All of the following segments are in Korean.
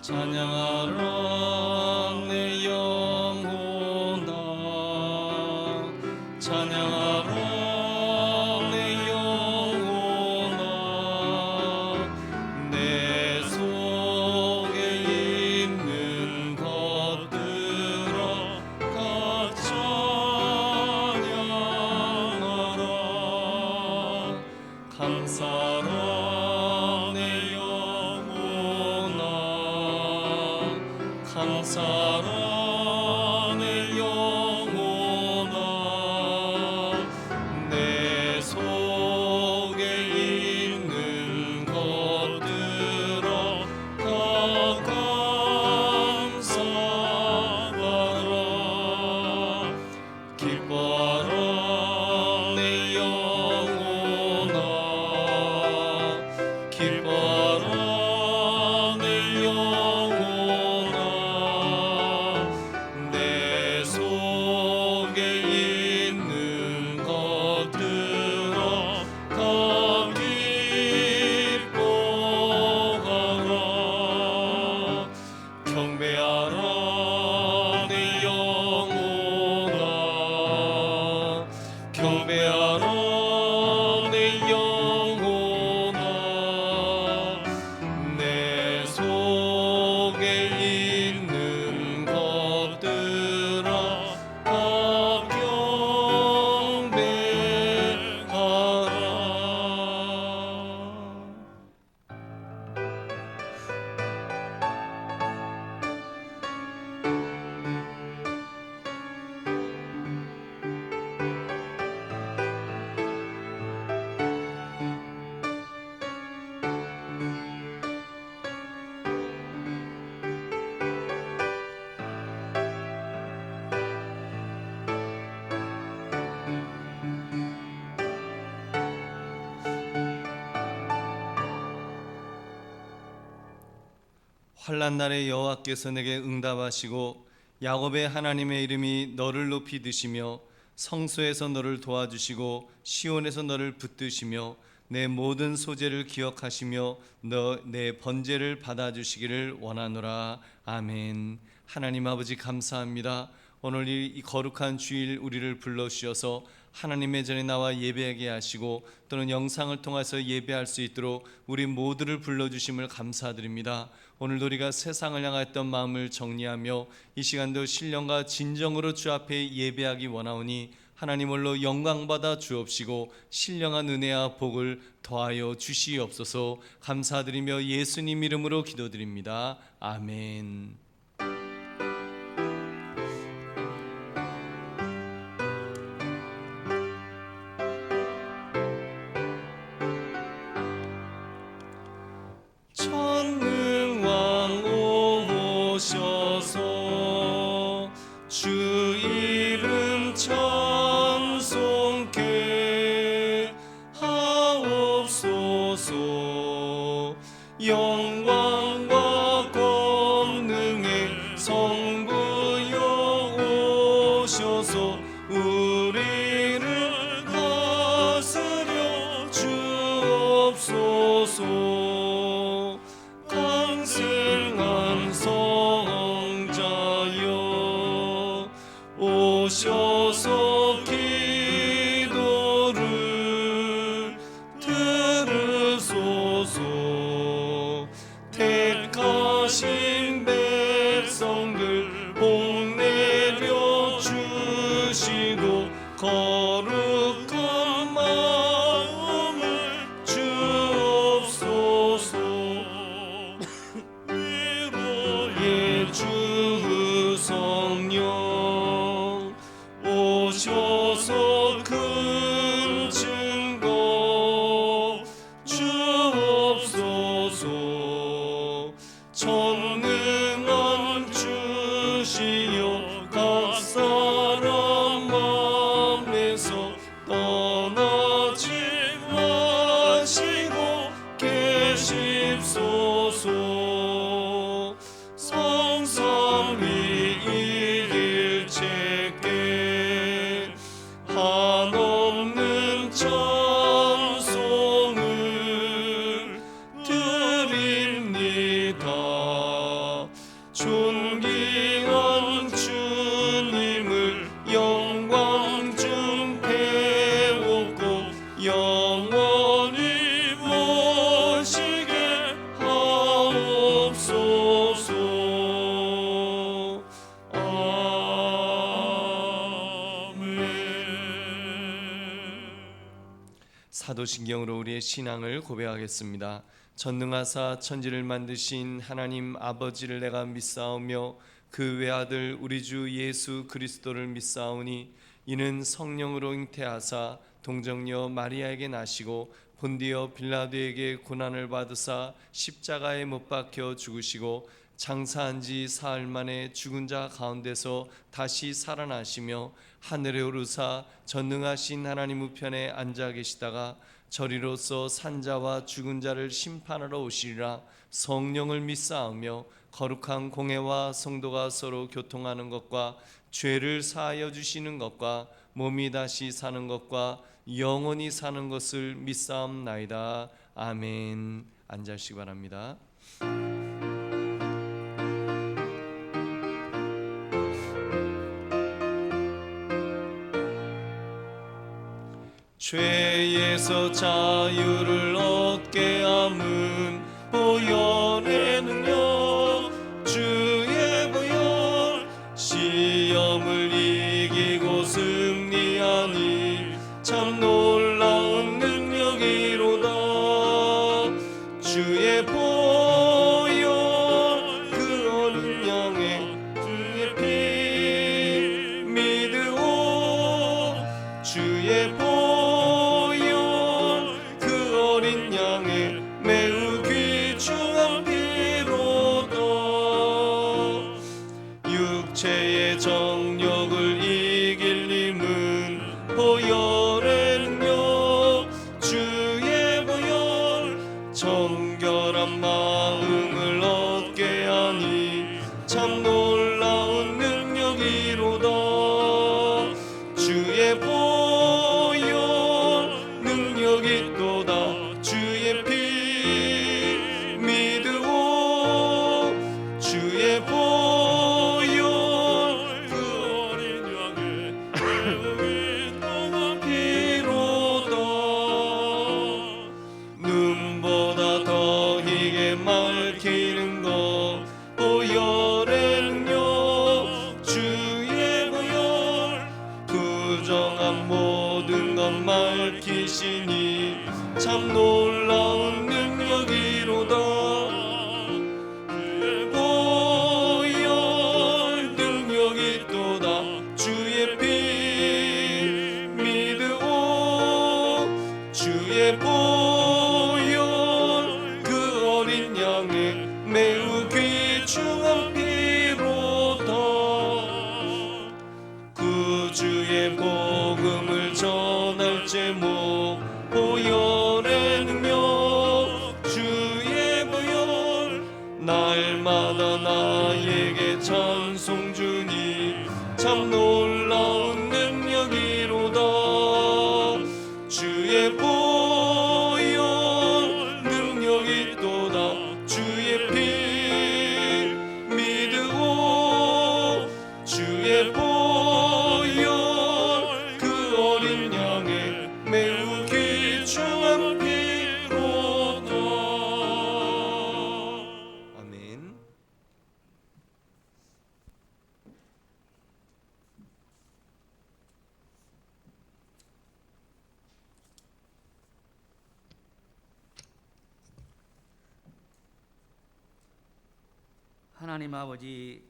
찬양하라 내 영혼아, 찬양하라 내 영혼아. 내 속에 있는 것들아 다 찬양하라. 감사라 내 영혼아, 감사라 내 영혼아. 내 속에 있는 것들아 다 감사하라. 기뻐하라 내 영혼아, 기뻐하라 내 영혼아. 내 속에 있는 것들아 다 기뻐하라. 경배하라 내 영혼아, 경배하라 내 영혼아. 내 속에 있는 것들아 다 경배하라. 환난 날에 여호와께서 내게 응답하시고 야곱의 하나님의 이름이 너를 높이 드시며 성소에서 너를 도와주시고 시온에서 너를 붙드시며 내 모든 소재를 기억하시며 내 번제를 받아주시기를 원하노라. 아멘. 하나님 아버지 감사합니다. 오늘 이 거룩한 주일 우리를 불러주셔서 하나님의 전에 나와 예배하게 하시고 또는 영상을 통해서 예배할 수 있도록 우리 모두를 불러주심을 감사드립니다. 오늘도 우리가 세상을 향했던 마음을 정리하며 이 시간도 신령과 진정으로 주 앞에 예배하기 원하오니 하나님 홀로 영광받아 주옵시고 신령한 은혜와 복을 더하여 주시옵소서. 감사드리며 예수님 이름으로 기도드립니다. 아멘. 천능왕 오셔서 주 이름 찬송케 하옵소서. 영광과 권능이 영원히 모시게 하옵소서. 사도신경으로 우리의 신앙을 고백하겠습니다. 전능하사 천지를 만드신 하나님 아버지를 내가 믿사오며 그 외아들 우리 주 예수 그리스도를 믿사오니 이는 성령으로 잉태하사 동정녀 마리아에게 나시고 본디오 빌라도에게 고난을 받으사 십자가에 못 박혀 죽으시고 장사한 지 사흘 만에 죽은 자 가운데서 다시 살아나시며 하늘에 오르사 전능하신 하나님 우편에 앉아 계시다가 저리로서 산자와 죽은 자를 심판하러 오시리라. 성령을 믿사오며 거룩한 공회와 성도가 서로 교통하는 것과 죄를 사하여 주시는 것과 몸이 다시 사는 것과 영원히 사는 것을 믿사옵나이다. 아멘. 앉으시기 바랍니다. 죄에서 자유를 얻게 함은 보혈의 능력 주의 보혈 시험을 이기고 승리하니 참 놀라운 능력이로다. 주의 보혈 그 어린 양의 주의 피 믿으오. 주의 보혈 매우 귀중한 피로다. 육체의 정욕을 이길 힘은 보혈의 능력 주의 보혈 정결한 마음을 얻게 하니 참 놀라운 능력이로다. 주의 보혈 능력이 또다. 주의 피 주의 보혈 그 어린 양의 귀중한 피로다. 눈보다 더 희게 맑히는 것 보혈의 능력 주의 보혈 부정한 모든 것 맑히시니 참 놀라운 능력이로다. 주의 피 믿으오. 주의 보혈 그 어린 양의 매우 귀중한 피로다. 구주의 복음을 전할 제목 보혈의 능력 주의 보혈 날마다 나에게 찬송 주니 참 놀라운 능력이로다. 주의 보혈 능력이 또다. 주의 피 믿으오. 주의 보혈 그 어린 양의 매우 귀중한 피로다. 아멘. 하나님 아버지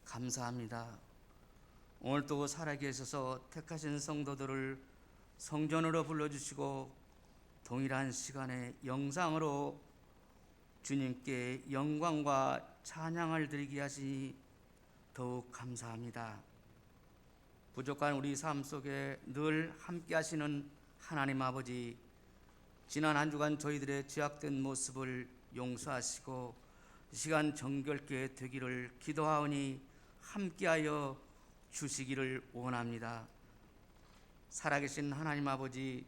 감사합니다. 오늘도 살아계셔서 택하신 성도들을 성전으로 불러주시고 동일한 시간에 영상으로 주님께 영광과 찬양을 드리게 하시니 더욱 감사합니다. 부족한 우리 삶 속에 늘 함께 하시는 하나님 아버지, 지난 한 주간 저희들의 죄악된 모습을 용서하시고 이 시간 정결케 되기를 기도하오니 함께하여 주시기를 원합니다. 살아계신 하나님 아버지,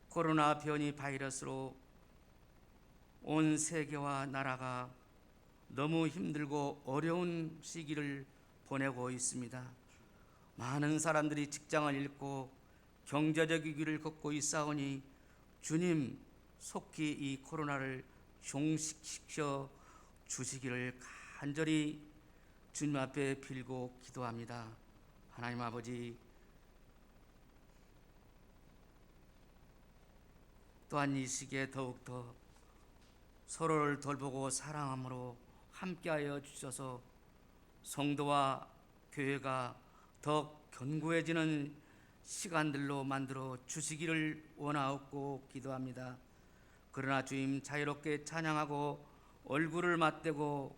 코로나 변이 바이러스로 온 세계와 나라가 너무 힘들고 어려운 시기를 보내고 있습니다. 많은 사람들이 직장을 잃고 경제적 위기를 겪고 있사오니 주님 속히 이 코로나를 종식시켜 주시기를 간절히 주님 앞에 빌고 기도합니다. 하나님 아버지, 또한 이 시기에 더욱더 서로를 돌보고 사랑함으로 함께하여 주셔서 성도와 교회가 더 견고해지는 시간들로 만들어 주시기를 원하옵고 기도합니다. 그러나 주님 자유롭게 찬양하고 얼굴을 맞대고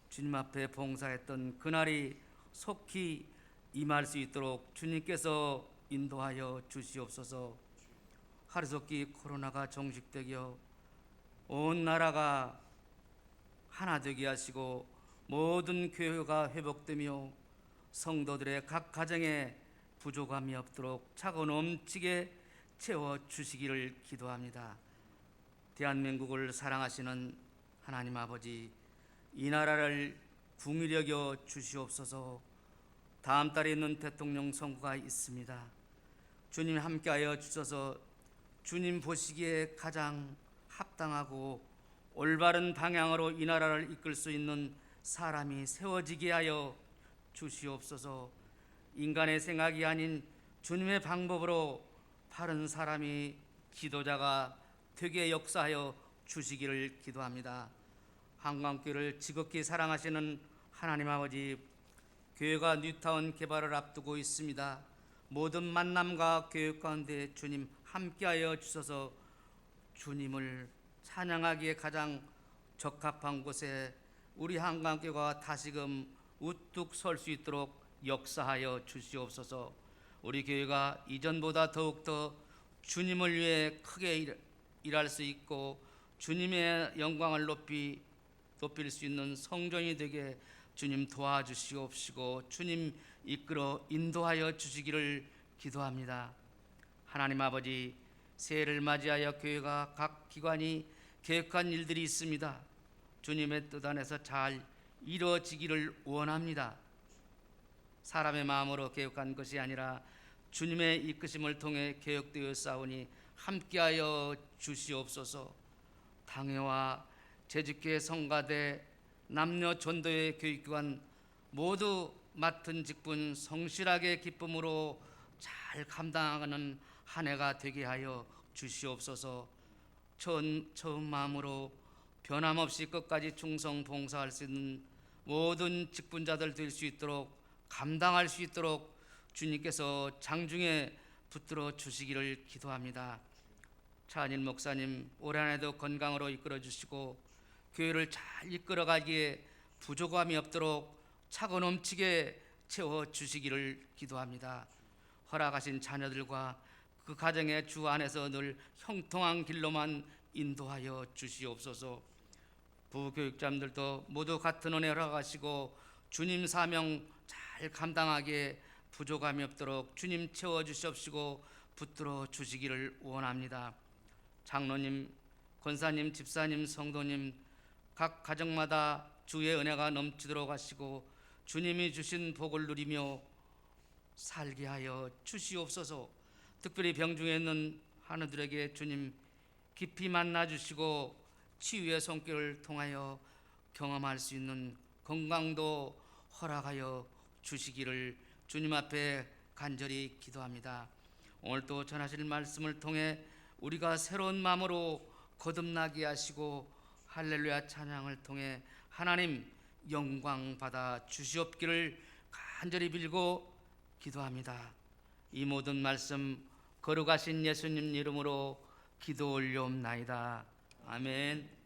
주님 앞에 봉사했던 그날이 속히 임할 수 있도록 주님께서 인도하여 주시옵소서. 하루속히 코로나가 종식되어 온 나라가 하나 되게 하시고 모든 교회가 회복되며 성도들의 각 가정에 부족함이 없도록 차고 넘치게 채워주시기를 기도합니다. 대한민국을 사랑하시는 하나님 아버지, 이 나라를 궁히 여겨 주시옵소서. 다음 달에 있는 대통령 선거가 있습니다. 주님 함께하여 주셔서 주님 보시기에 가장 합당하고 올바른 방향으로 이 나라를 이끌 수 있는 사람이 세워지게 하여 주시옵소서. 인간의 생각이 아닌 주님의 방법으로 바른 사람이 지도자가 되게 역사하여 주시기를 기도합니다. 한강교회를 지극히 사랑하시는 하나님 아버지, 교회가 뉴타운 개발을 앞두고 있습니다. 모든 만남과 교육 가운데 주님 함께하여 주셔서 주님을 찬양하기에 가장 적합한 곳에 우리 한강교회가 다시금 우뚝 설 수 있도록 역사하여 주시옵소서. 우리 교회가 이전보다 더욱더 주님을 위해 크게 일할 수 있고 주님의 영광을 높일 수 있는 성전이 되게 주님 도와주시옵시고 주님 이끌어 인도하여 주시기를 기도합니다. 하나님 아버지, 새해를 맞이하여 교회가 각 기관이 계획한 일들이 있습니다. 주님의 뜻 안에서 잘 이루어지기를 원합니다. 사람의 마음으로 계획한 것이 아니라 주님의 이끄심을 통해 계획되었사오니 함께하여 주시옵소서. 당회와 재직회 성가대 남녀 전도회 교육기관 모두 맡은 직분 성실하게 기쁨으로 잘 감당하는 한 해가 되게 하여 주시옵소서. 처음 마음으로 변함없이 끝까지 충성 봉사할 수 있는 모든 직분자들 될 수 있도록 감당할 수 있도록 주님께서 장중에 붙들어 주시기를 기도합니다. 차한일 목사님 올 한해도 건강으로 이끌어 주시고 교회를 잘 이끌어가기에 부족함이 없도록 차고 넘치게 채워 주시기를 기도합니다. 허락하신 자녀들과 그 가정의 주 안에서 늘 형통한 길로만 인도하여 주시옵소서. 부교육자들도 모두 같은 은혜 허락하시고 주님 사명 잘 감당하기에 부족함이 없도록 주님 채워 주시옵시고 붙들어 주시기를 원합니다. 장로님, 권사님, 집사님, 성도님 각 가정마다 주의 은혜가 넘치도록 하시고 주님이 주신 복을 누리며 살게 하여 주시옵소서. 특별히 병중에 있는 한우들에게 주님 깊이 만나 주시고 치유의 손길을 통하여 경험할 수 있는 건강도 허락하여 주시기를 주님 앞에 간절히 기도합니다. 오늘 또 전하실 말씀을 통해 우리가 새로운 마음으로 거듭나게 하시고 할렐루야 찬양을 통해 하나님 영광 받아 주시옵기를 간절히 빌고 기도합니다. 이 모든 말씀 거룩하신 예수님 이름으로 기도 올려옵나이다. 아멘.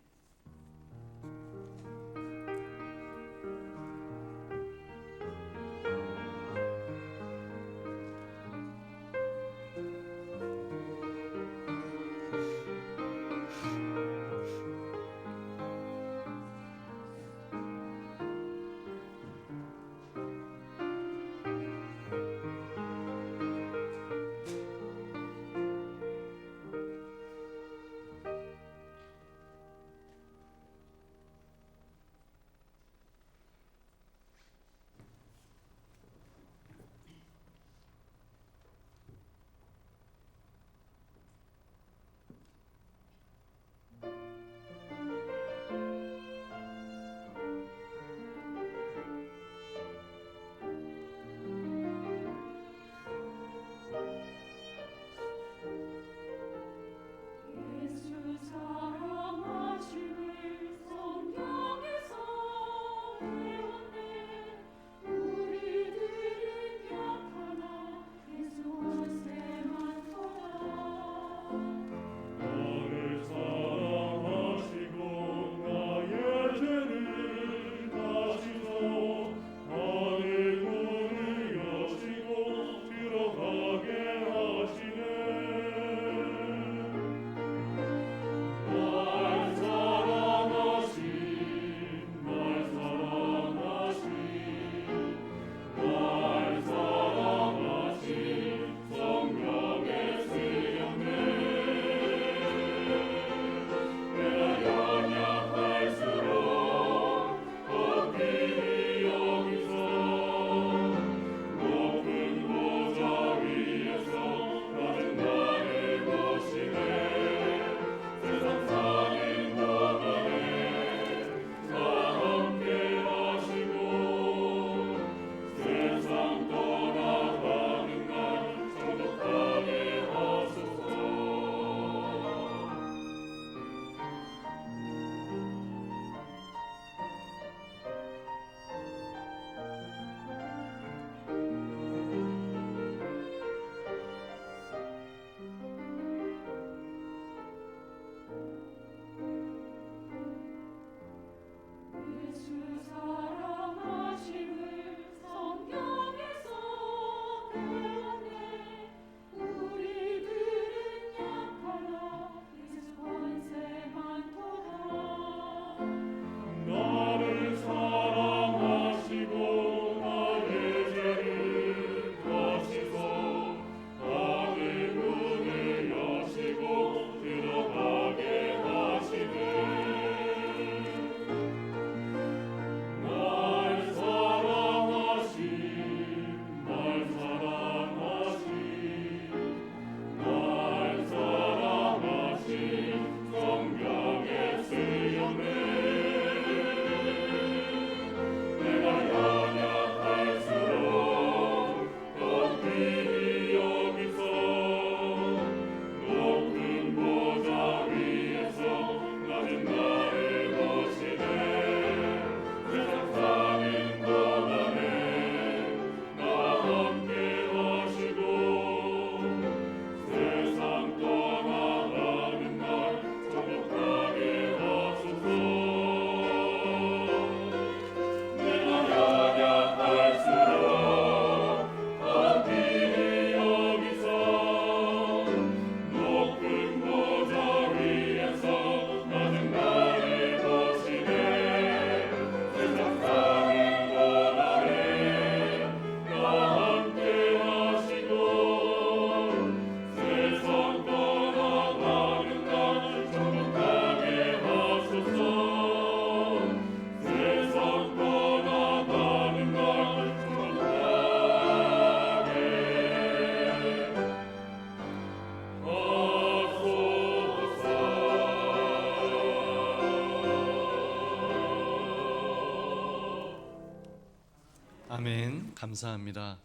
감사합니다.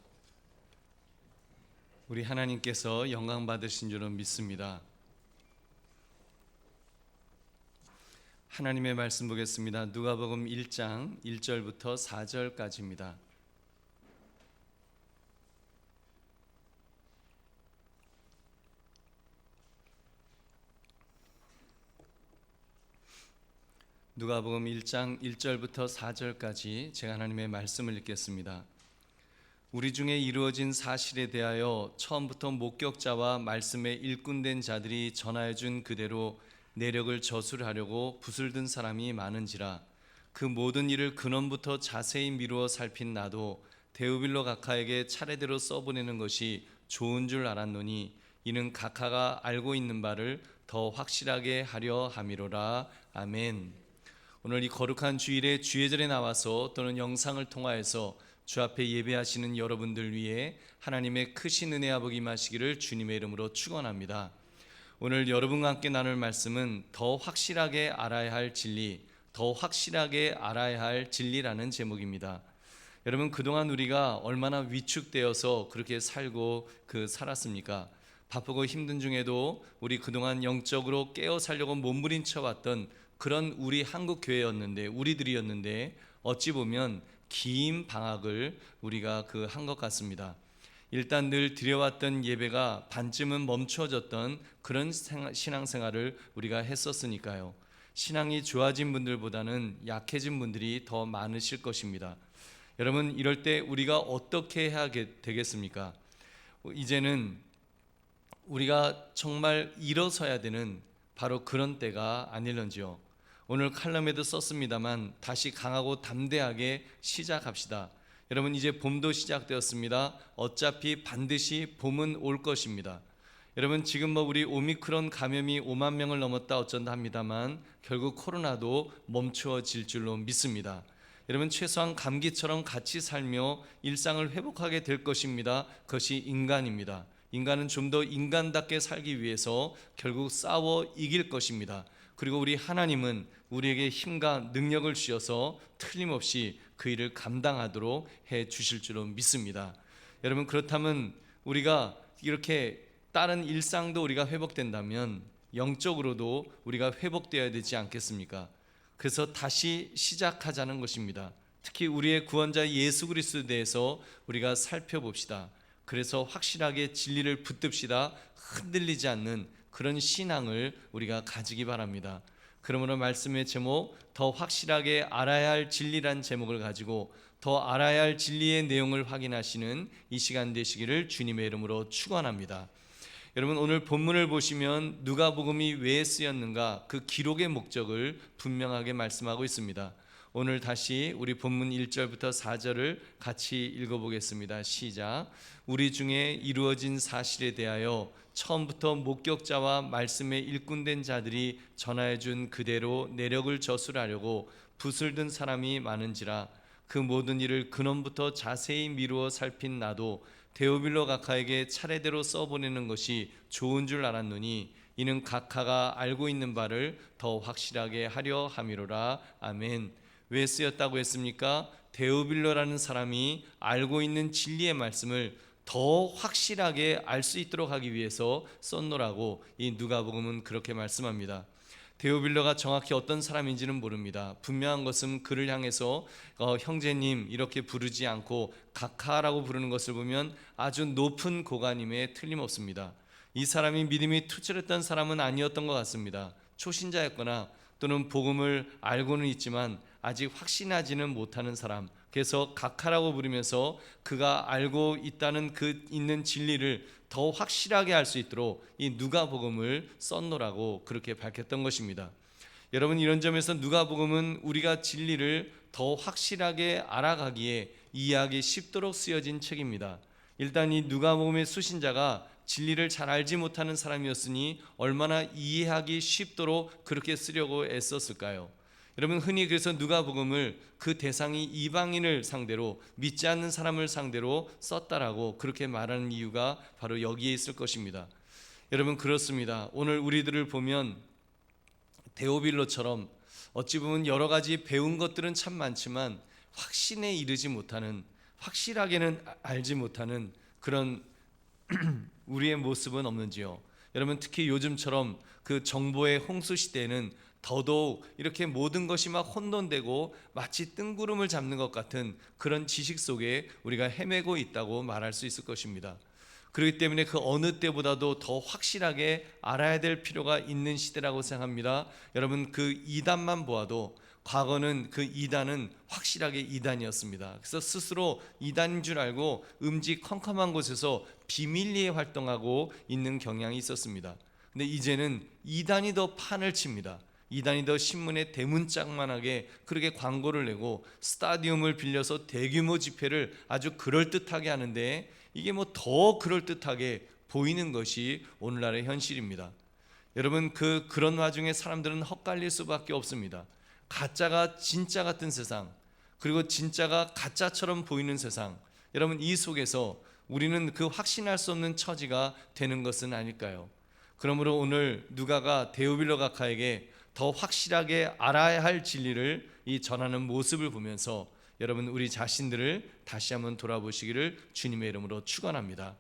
우리 하나님께서 영광 받으신 줄은 믿습니다. 하나님의 말씀 보겠습니다. 누가복음 1장 1절부터 4절까지입니다. 누가복음 1장 1절부터 4절까지 제가 하나님의 말씀을 읽겠습니다. 우리 중에 이루어진 사실에 대하여 처음부터 목격자와 말씀에 일꾼된 자들이 전하여 준 그대로 내력을 저술하려고 붓을 든 사람이 많은지라. 그 모든 일을 근원부터 자세히 미루어 살핀 나도 데오빌로 각하에게 차례대로 써보내는 것이 좋은 줄 알았노니 이는 각하가 알고 있는 바를 더 확실하게 하려 함이로라. 아멘. 오늘 이 거룩한 주일에 주예절에 나와서 또는 영상을 통하여서 주 앞에 예배하시는 여러분들 위해 하나님의 크신 은혜와 복이 임하시기를 주님의 이름으로 축원합니다. 오늘 여러분과 함께 나눌 말씀은 더 확실하게 알아야 할 진리, 더 확실하게 알아야 할 진리라는 제목입니다. 여러분, 그동안 우리가 얼마나 위축되어서 그렇게 살고 살았습니까? 바쁘고 힘든 중에도 우리 그동안 영적으로 깨어 살려고 몸부림쳐 왔던 그런 우리 한국 교회였는데, 우리들이었는데 어찌 보면 긴 방학을 우리가 한 것 같습니다. 일단 늘 드려왔던 예배가 반쯤은 멈춰졌던 그런 신앙생활을 우리가 했었으니까요. 신앙이 좋아진 분들보다는 약해진 분들이 더 많으실 것입니다. 여러분, 이럴 때 우리가 어떻게 해야 되겠습니까? 이제는 우리가 정말 일어서야 되는 바로 그런 때가 아닐런지요. 오늘 칼럼에도 썼습니다만 다시 강하고 담대하게 시작합시다. 여러분, 이제 봄도 시작되었습니다. 어차피 반드시 봄은 올 것입니다. 여러분, 지금 우리 오미크론 감염이 5만 명을 넘었다 어쩐다 합니다만 결국 코로나도 멈추어질 줄로 믿습니다. 여러분, 최소한 감기처럼 같이 살며 일상을 회복하게 될 것입니다. 그것이 인간입니다. 인간은 좀 더 인간답게 살기 위해서 결국 싸워 이길 것입니다. 그리고 우리 하나님은 우리에게 힘과 능력을 주셔서 틀림없이 그 일을 감당하도록 해 주실 줄로 믿습니다. 여러분, 그렇다면 우리가 이렇게 다른 일상도 우리가 회복된다면 영적으로도 우리가 회복되어야 되지 않겠습니까? 그래서 다시 시작하자는 것입니다. 특히 우리의 구원자 예수 그리스도에 대해서 우리가 살펴봅시다. 그래서 확실하게 진리를 붙듭시다. 흔들리지 않는 그런 신앙을 우리가 가지기 바랍니다. 그러므로 말씀의 제목, 더 확실하게 알아야 할 진리란 제목을 가지고 더 알아야 할 진리의 내용을 확인하시는 이 시간 되시기를 주님의 이름으로 축원합니다. 여러분, 오늘 본문을 보시면 누가복음이 왜 쓰였는가, 그 기록의 목적을 분명하게 말씀하고 있습니다. 오늘 다시 우리 본문 1절부터 4절을 같이 읽어보겠습니다. 시작. 우리 중에 이루어진 사실에 대하여 처음부터 목격자와 말씀에 일꾼된 자들이 전하여 준 그대로 내력을 저술하려고 붓을 든 사람이 많은지라. 그 모든 일을 근원부터 자세히 미루어 살핀 나도 데오빌로 각하에게 차례대로 써보내는 것이 좋은 줄 알았노니 이는 각하가 알고 있는 바를 더 확실하게 하려 함이로라. 아멘. 왜 쓰였다고 했습니까? 데오빌로라는 사람이 알고 있는 진리의 말씀을 더 확실하게 알 수 있도록 하기 위해서 썼노라고 이 누가복음은 그렇게 말씀합니다. 데오빌로가 정확히 어떤 사람인지는 모릅니다. 분명한 것은 그를 향해서 형제님 이렇게 부르지 않고 각하라고 부르는 것을 보면 아주 높은 고관임에 틀림없습니다. 이 사람이 믿음이 투철했던 사람은 아니었던 것 같습니다. 초신자였거나 또는 복음을 알고는 있지만 아직 확신하지는 못하는 사람, 그래서 각하라고 부르면서 그가 알고 있다는 그 있는 진리를 더 확실하게 알 수 있도록 이 누가복음을 썼노라고 그렇게 밝혔던 것입니다. 여러분, 이런 점에서 누가복음은 우리가 진리를 더 확실하게 알아가기에 이해하기 쉽도록 쓰여진 책입니다. 일단 이 누가복음의 수신자가 진리를 잘 알지 못하는 사람이었으니 얼마나 이해하기 쉽도록 그렇게 쓰려고 애썼을까요? 여러분, 흔히 그래서 누가복음을 그 대상이 이방인을 상대로, 믿지 않는 사람을 상대로 썼다라고 그렇게 말하는 이유가 바로 여기에 있을 것입니다. 여러분, 그렇습니다. 오늘 우리들을 보면 데오빌로처럼 어찌 보면 여러 가지 배운 것들은 참 많지만 확신에 이르지 못하는, 확실하게는 알지 못하는 그런 우리의 모습은 없는지요? 여러분, 특히 요즘처럼 그 정보의 홍수 시대에는 더더욱 이렇게 모든 것이 막 혼돈되고 마치 뜬구름을 잡는 것 같은 그런 지식 속에 우리가 헤매고 있다고 말할 수 있을 것입니다. 그렇기 때문에 그 어느 때보다도 더 확실하게 알아야 될 필요가 있는 시대라고 생각합니다. 여러분, 그 이단만 보아도 과거는 그 이단은 확실하게 이단이었습니다. 그래서 스스로 이단인 줄 알고 컴컴한 곳에서 비밀리에 활동하고 있는 경향이 있었습니다. 근데 이제는 이단이 더 판을 칩니다. 이단이 더 신문에 대문짝만하게 그렇게 광고를 내고 스타디움을 빌려서 대규모 집회를 아주 그럴듯하게 하는데, 이게 뭐 더 그럴듯하게 보이는 것이 오늘날의 현실입니다. 여러분, 그런 와중에 사람들은 헛갈릴 수밖에 없습니다. 가짜가 진짜 같은 세상, 그리고 진짜가 가짜처럼 보이는 세상, 여러분, 이 속에서 우리는 그 확신할 수 없는 처지가 되는 것은 아닐까요? 그러므로 오늘 누가가 데오빌로 각하에게 더 확실하게 알아야 할 진리를 이 전하는 모습을 보면서 여러분, 우리 자신들을 다시 한번 돌아보시기를 주님의 이름으로 축원합니다.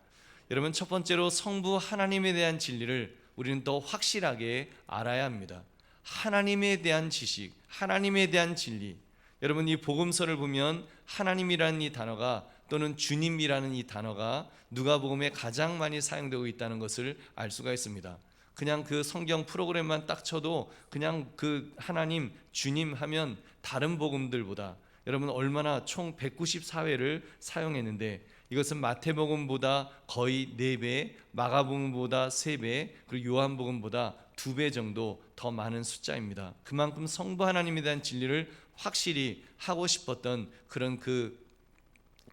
여러분, 첫 번째로 성부 하나님에 대한 진리를 우리는 더 확실하게 알아야 합니다. 하나님에 대한 지식, 하나님에 대한 진리. 여러분, 이 복음서를 보면 하나님이라는 이 단어가, 또는 주님이라는 이 단어가 누가복음에 가장 많이 사용되고 있다는 것을 알 수가 있습니다. 그냥 그 성경 프로그램만 딱 쳐도 그냥 그 하나님, 주님 하면 다른 복음들보다 여러분 얼마나 총 194회를 사용했는데, 이것은 마태복음보다 거의 4배, 마가복음보다 3배, 그리고 요한복음보다 2배 정도 더 많은 숫자입니다. 그만큼 성부 하나님에 대한 진리를 확실히 하고 싶었던 그런 그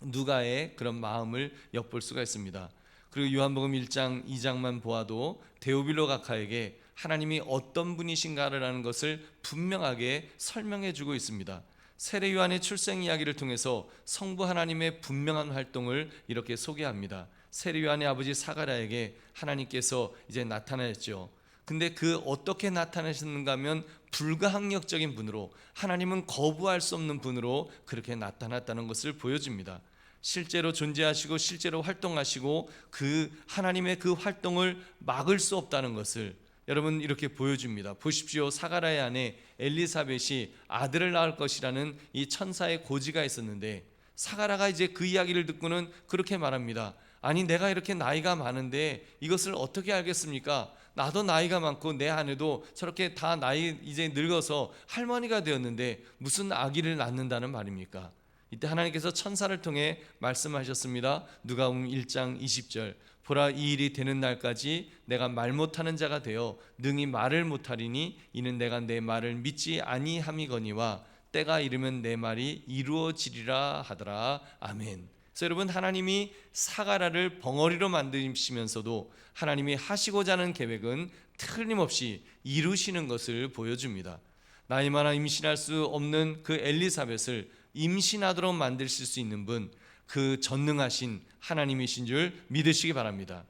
누가의 그런 마음을 엿볼 수가 있습니다. 그리고 요한복음 1장 2장만 보아도 데오빌로 각하에게 하나님이 어떤 분이신가를 아는 것을 분명하게 설명해 주고 있습니다. 세례 요한의 출생 이야기를 통해서 성부 하나님의 분명한 활동을 이렇게 소개합니다. 세례 요한의 아버지 사가랴에게 하나님께서 이제 나타나셨죠. 근데 그 어떻게 나타나셨는가 하면 불가항력적인 분으로, 하나님은 거부할 수 없는 분으로 그렇게 나타났다는 것을 보여줍니다. 실제로 존재하시고 실제로 활동하시고 그 하나님의 그 활동을 막을 수 없다는 것을 여러분 이렇게 보여줍니다. 보십시오. 사가랴의 아내 엘리사벳이 아들을 낳을 것이라는 이 천사의 고지가 있었는데, 사가랴가 이제 그 이야기를 듣고는 그렇게 말합니다. 아니, 내가 이렇게 나이가 많은데 이것을 어떻게 알겠습니까? 나도 나이가 많고 내 아내도 저렇게 다 나이 이제 늙어서 할머니가 되었는데 무슨 아기를 낳는다는 말입니까? 이때 하나님께서 천사를 통해 말씀하셨습니다. 누가복음 1장 20절, 보라, 이 일이 되는 날까지 내가 말 못하는 자가 되어 능히 말을 못하리니 이는 내가 내 말을 믿지 아니함이거니와 때가 이르면 내 말이 이루어지리라 하더라. 아멘. 그래서 여러분, 하나님이 사가랴를 벙어리로 만드시면서도 하나님이 하시고자 하는 계획은 틀림없이 이루시는 것을 보여줍니다. 나이 많아 임신할 수 없는 그 엘리사벳을 임신하도록 만드실 수 있는 분, 그 전능하신 하나님이신 줄 믿으시기 바랍니다.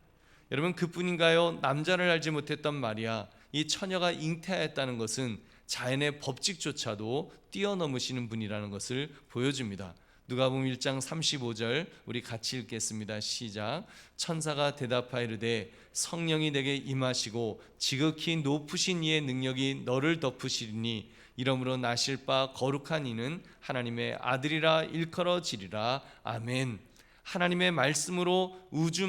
여러분, 그뿐인가요? 남자를 알지 못했던 마리아, 이 처녀가 잉태하였다는 것은 자연의 법칙조차도 뛰어넘으시는 분이라는 것을 보여줍니다. 누가복음 1장 35절 우리 같이 읽겠습니다. 시작. 천사가 대답하이르되 성령이 내게 임하시고 지극히 높으신 이의 능력이 너를 덮으시리니 이러므로 나실 바 거룩한 이는 하나님의 아들이라 일컬어지리라. 아멘. 하나님의 말씀으로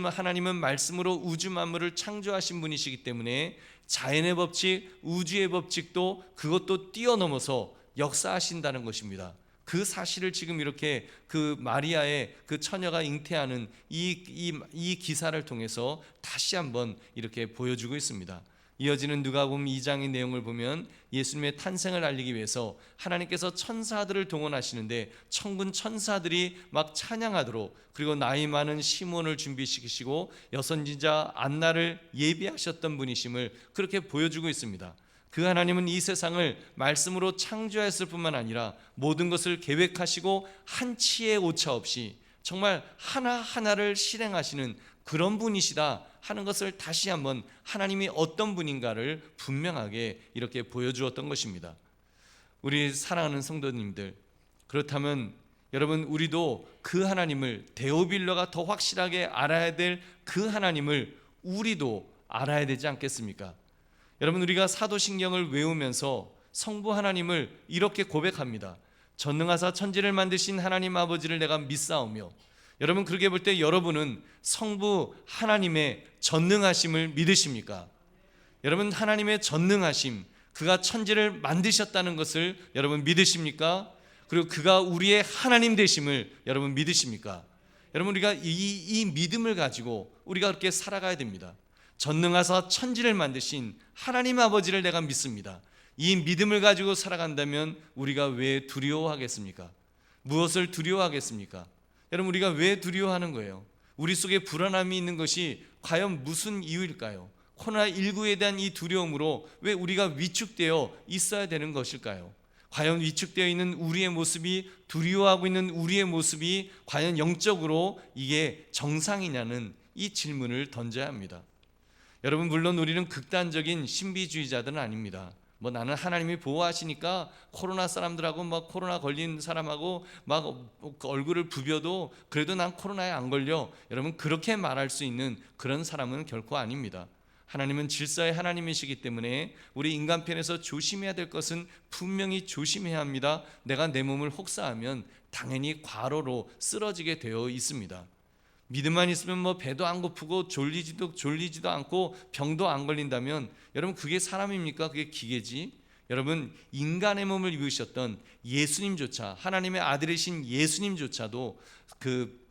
하나님은 말씀으로 우주 만물을 창조하신 분이시기 때문에 자연의 법칙, 우주의 법칙도 그것도 뛰어넘어서 역사하신다는 것입니다. 그 사실을 지금 이렇게 그 마리아의 그 처녀가 잉태하는 이 기사를 통해서 다시 한번 이렇게 보여주고 있습니다. 이어지는 누가복음 2장의 내용을 보면 예수님의 탄생을 알리기 위해서 하나님께서 천사들을 동원하시는데 천군 천사들이 막 찬양하도록, 그리고 나이 많은 시몬을 준비시키시고 여선지자 안나를 예비하셨던 분이심을 그렇게 보여주고 있습니다. 그 하나님은 이 세상을 말씀으로 창조했을 뿐만 아니라 모든 것을 계획하시고 한치의 오차 없이 정말 하나하나를 실행하시는 그런 분이시다 하는 것을 다시 한번 하나님이 어떤 분인가를 분명하게 이렇게 보여주었던 것입니다. 우리 사랑하는 성도님들, 그렇다면 여러분 우리도 그 하나님을, 데오빌로가 더 확실하게 알아야 될 그 하나님을 우리도 알아야 되지 않겠습니까? 여러분 우리가 사도신경을 외우면서 성부 하나님을 이렇게 고백합니다. 전능하사 천지를 만드신 하나님 아버지를 내가 믿사오며. 여러분 그렇게 볼 때 여러분은 성부 하나님의 전능하심을 믿으십니까? 여러분 하나님의 전능하심, 그가 천지를 만드셨다는 것을 여러분 믿으십니까? 그리고 그가 우리의 하나님 되심을 여러분 믿으십니까? 여러분 우리가 이 믿음을 가지고 우리가 그렇게 살아가야 됩니다. 전능하사 천지를 만드신 하나님 아버지를 내가 믿습니다. 이 믿음을 가지고 살아간다면 우리가 왜 두려워하겠습니까? 무엇을 두려워하겠습니까? 여러분 우리가 왜 두려워하는 거예요? 우리 속에 불안함이 있는 것이 과연 무슨 이유일까요? 코로나19에 대한 이 두려움으로 왜 우리가 위축되어 있어야 되는 것일까요? 과연 위축되어 있는 우리의 모습이, 두려워하고 있는 우리의 모습이 과연 영적으로 이게 정상이냐는 이 질문을 던져야 합니다. 여러분 물론 우리는 극단적인 신비주의자들은 아닙니다. 뭐 나는 하나님이 보호하시니까 코로나 사람들하고 막 코로나 걸린 사람하고 막 얼굴을 부벼도 그래도 난 코로나에 안 걸려. 여러분 그렇게 말할 수 있는 그런 사람은 결코 아닙니다. 하나님은 질서의 하나님이시기 때문에 우리 인간편에서 조심해야 될 것은 분명히 조심해야 합니다. 내가 내 몸을 혹사하면 당연히 과로로 쓰러지게 되어 있습니다. 믿음만 있으면 뭐 배도 안 고프고 졸리지도 않고 병도 안 걸린다면 여러분 그게 사람입니까? 그게 기계지? 여러분 인간의 몸을 입으셨던 예수님조차, 하나님의 아들이신 예수님조차도 그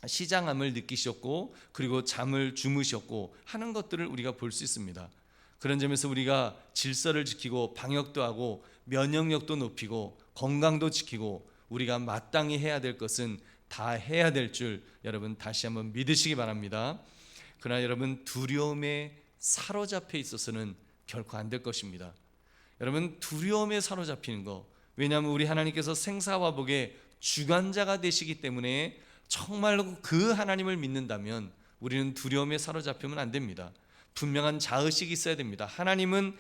시장함을 느끼셨고 그리고 잠을 주무셨고 하는 것들을 우리가 볼 수 있습니다. 그런 점에서 우리가 질서를 지키고 방역도 하고 면역력도 높이고 건강도 지키고 우리가 마땅히 해야 될 것은 다 해야 될 줄 여러분 다시 한번 믿으시기 바랍니다. 그러나 여러분 두려움에 사로잡혀 있어서는 결코 안 될 것입니다. 여러분 두려움에 사로잡히는 거, 왜냐하면 우리 하나님께서 생사화복의 주관자가 되시기 때문에 정말로 그 하나님을 믿는다면 우리는 두려움에 사로잡히면 안 됩니다. 분명한 자의식이 있어야 됩니다. 하나님은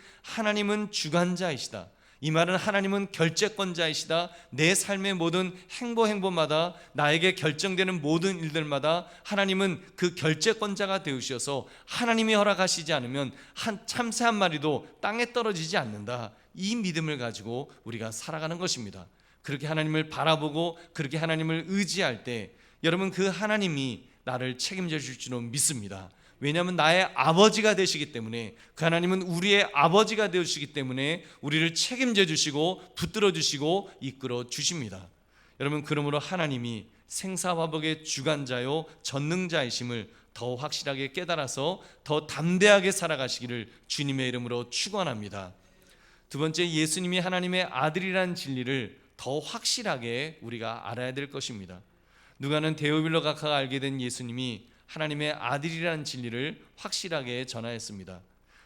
주관자이시다. 이 말은 하나님은 결재권자이시다. 내 삶의 모든 행보마다 나에게 결정되는 모든 일들마다 하나님은 그 결재권자가 되으셔서 하나님이 허락하시지 않으면 한 참새 한 마리도 땅에 떨어지지 않는다. 이 믿음을 가지고 우리가 살아가는 것입니다. 그렇게 하나님을 바라보고 그렇게 하나님을 의지할 때 여러분 그 하나님이 나를 책임져 줄 줄은 믿습니다. 왜냐하면 나의 아버지가 되시기 때문에, 그 하나님은 우리의 아버지가 되시기 때문에 우리를 책임져 주시고 붙들어 주시고 이끌어 주십니다. 여러분 그러므로 하나님이 생사화복의 주관자요 전능자이심을 더 확실하게 깨달아서 더 담대하게 살아가시기를 주님의 이름으로 축원합니다. 두 번째, 예수님이 하나님의 아들이라는 진리를 더 확실하게 우리가 알아야 될 것입니다. 누가는 데오빌로 각하가 알게 된 예수님이 하나님의 아들이라는 진리를 확실하게 전하였습니다.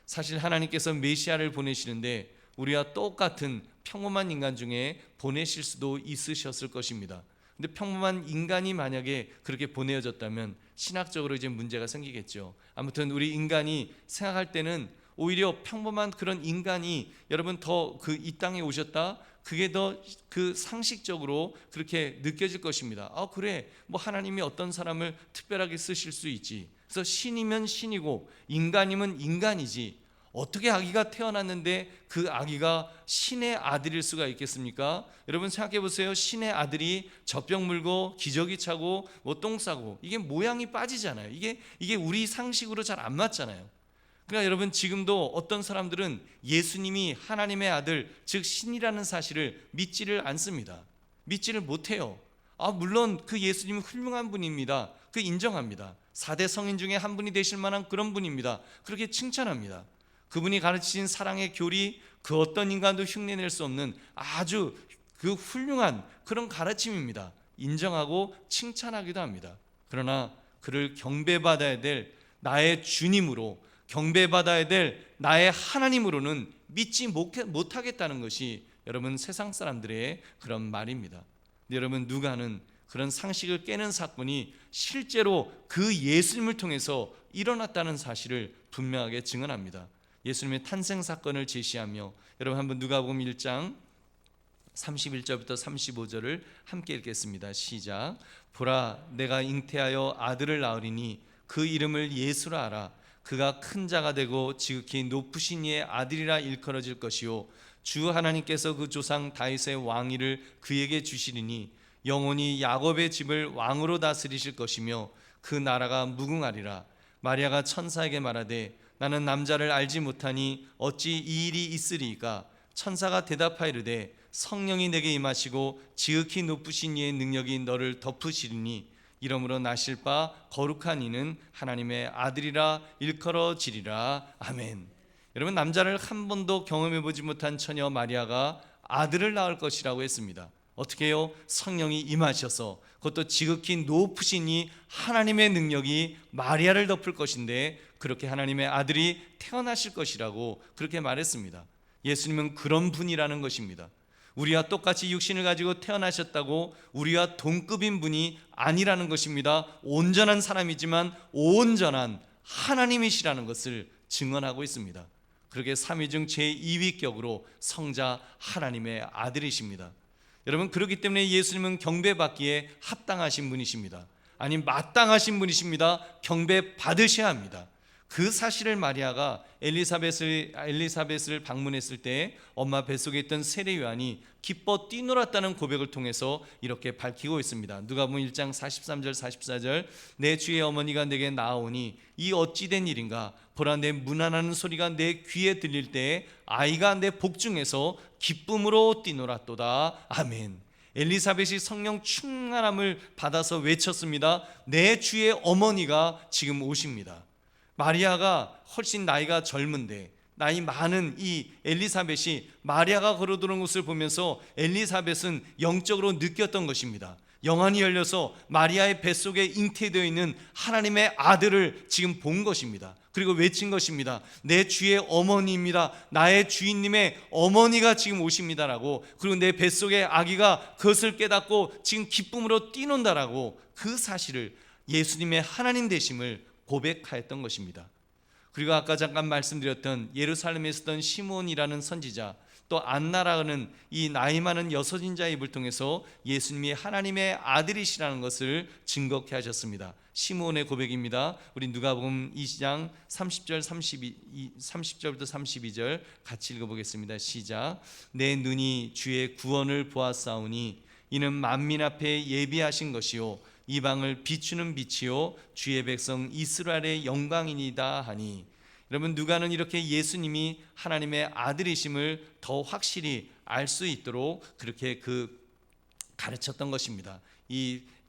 사실 하나님께서 메시아를 보내시는데 우리와 똑같은 평범한 인간 중에 보내실 수도 있으셨을 것입니다. 근데 평범한 인간이 만약에 그렇게 보내어졌다면 신학적으로 이제 문제가 생기겠죠. 아무튼 우리 인간이 생각할 때는 오히려 평범한 그런 인간이 여러분 더 그 이 땅에 오셨다, 그게 더 그 상식적으로 그렇게 느껴질 것입니다. 그래, 뭐 하나님이 어떤 사람을 특별하게 쓰실 수 있지. 그래서 신이면 신이고 인간이면 인간이지, 어떻게 아기가 태어났는데 그 아기가 신의 아들일 수가 있겠습니까? 여러분 생각해 보세요. 신의 아들이 젖병 물고 기저귀 차고 뭐 똥 싸고, 이게 모양이 빠지잖아요. 이게 우리 상식으로 잘 안 맞잖아요. 그러니까 여러분 지금도 어떤 사람들은 예수님이 하나님의 아들, 즉 신이라는 사실을 믿지를 않습니다. 믿지를 못해요. 물론 그 예수님은 훌륭한 분입니다. 그 인정합니다. 4대 성인 중에 한 분이 되실 만한 그런 분입니다. 그렇게 칭찬합니다. 그분이 가르치신 사랑의 교리, 그 어떤 인간도 흉내낼 수 없는 아주 그 훌륭한 그런 가르침입니다. 인정하고 칭찬하기도 합니다. 그러나 그를 경배받아야 될 나의 주님으로, 경배받아야 될 나의 하나님으로는 믿지 못하겠다는 것이 여러분 세상 사람들의 그런 말입니다. 근데 여러분 누가는 그런 상식을 깨는 사건이 실제로 그 예수님을 통해서 일어났다는 사실을 분명하게 증언합니다. 예수님의 탄생 사건을 제시하며, 여러분 한번 누가복음 1장 31절부터 35절을 함께 읽겠습니다. 시작. 보라, 내가 잉태하여 아들을 낳으리니 그 이름을 예수라 하라. 그가 큰 자가 되고 지극히 높으신 이의 아들이라 일컬어질 것이요 주 하나님께서 그 조상 다윗의 왕위를 그에게 주시리니 영원히 야곱의 집을 왕으로 다스리실 것이며 그 나라가 무궁하리라. 마리아가 천사에게 말하되 나는 남자를 알지 못하니 어찌 이 일이 있으리이까. 천사가 대답하이르되 성령이 내게 임하시고 지극히 높으신 이의 능력이 너를 덮으시리니 이러므로 나실 바 거룩한 이는 하나님의 아들이라 일컬어지리라. 아멘. 여러분, 남자를 한 번도 경험해보지 못한 처녀 마리아가 아들을 낳을 것이라고 했습니다. 어떻게 해요? 성령이 임하셔서, 그것도 지극히 높으신 이 하나님의 능력이 마리아를 덮을 것인데 그렇게 하나님의 아들이 태어나실 것이라고 그렇게 말했습니다. 예수님은 그런 분이라는 것입니다. 우리와 똑같이 육신을 가지고 태어나셨다고 우리와 동급인 분이 아니라는 것입니다. 온전한 사람이지만 온전한 하나님이시라는 것을 증언하고 있습니다. 그렇게 삼위중 제2위격으로 성자 하나님의 아들이십니다. 여러분, 그렇기 때문에 예수님은 경배받기에 합당하신 분이십니다. 아니, 마땅하신 분이십니다. 경배받으셔야 합니다. 그 사실을 마리아가 엘리사벳을 방문했을 때 엄마 뱃속에 있던 세례 요한이 기뻐 뛰놀았다는 고백을 통해서 이렇게 밝히고 있습니다. 누가복음 1장 43절 44절. 내 주의 어머니가 내게 나아오니 이 어찌 된 일인가. 보라, 내 문안하는 소리가 내 귀에 들릴 때에 아이가 내 복중에서 기쁨으로 뛰놀았도다. 아멘. 엘리사벳이 성령 충만함을 받아서 외쳤습니다. 내 주의 어머니가 지금 오십니다. 마리아가 훨씬 나이가 젊은데 나이 많은 이 엘리사벳이 마리아가 걸어들어온 것을 보면서 엘리사벳은 영적으로 느꼈던 것입니다. 영안이 열려서 마리아의 뱃속에 잉태되어 있는 하나님의 아들을 지금 본 것입니다. 그리고 외친 것입니다. 내 주의 어머니입니다. 나의 주인님의 어머니가 지금 오십니다라고. 그리고 내 뱃속의 아기가 그것을 깨닫고 지금 기쁨으로 뛰논다라고 그 사실을, 예수님의 하나님 되심을 고백하였던 것입니다. 그리고 아까 잠깐 말씀드렸던 예루살렘에 있었던 시므온이라는 선지자, 또 안나라는 이 나이 많은 여선인자의 입을 통해서 예수님이 하나님의 아들이시라는 것을 증거케 하셨습니다. 시므온의 고백입니다. 우리 누가복음 2장 30절부터 32절 같이 읽어보겠습니다. 시작. 내 눈이 주의 구원을 보았사오니 이는 만민 앞에 예비하신 것이요 이방을 비추는 빛이요 주의 백성 이스라엘의 영광이니다 하니. 여러분, 누가는 이렇게 예수님이 하나님의 아들이심을 더 확실히 알 수 있도록 그렇게 가르쳤던 것입니다.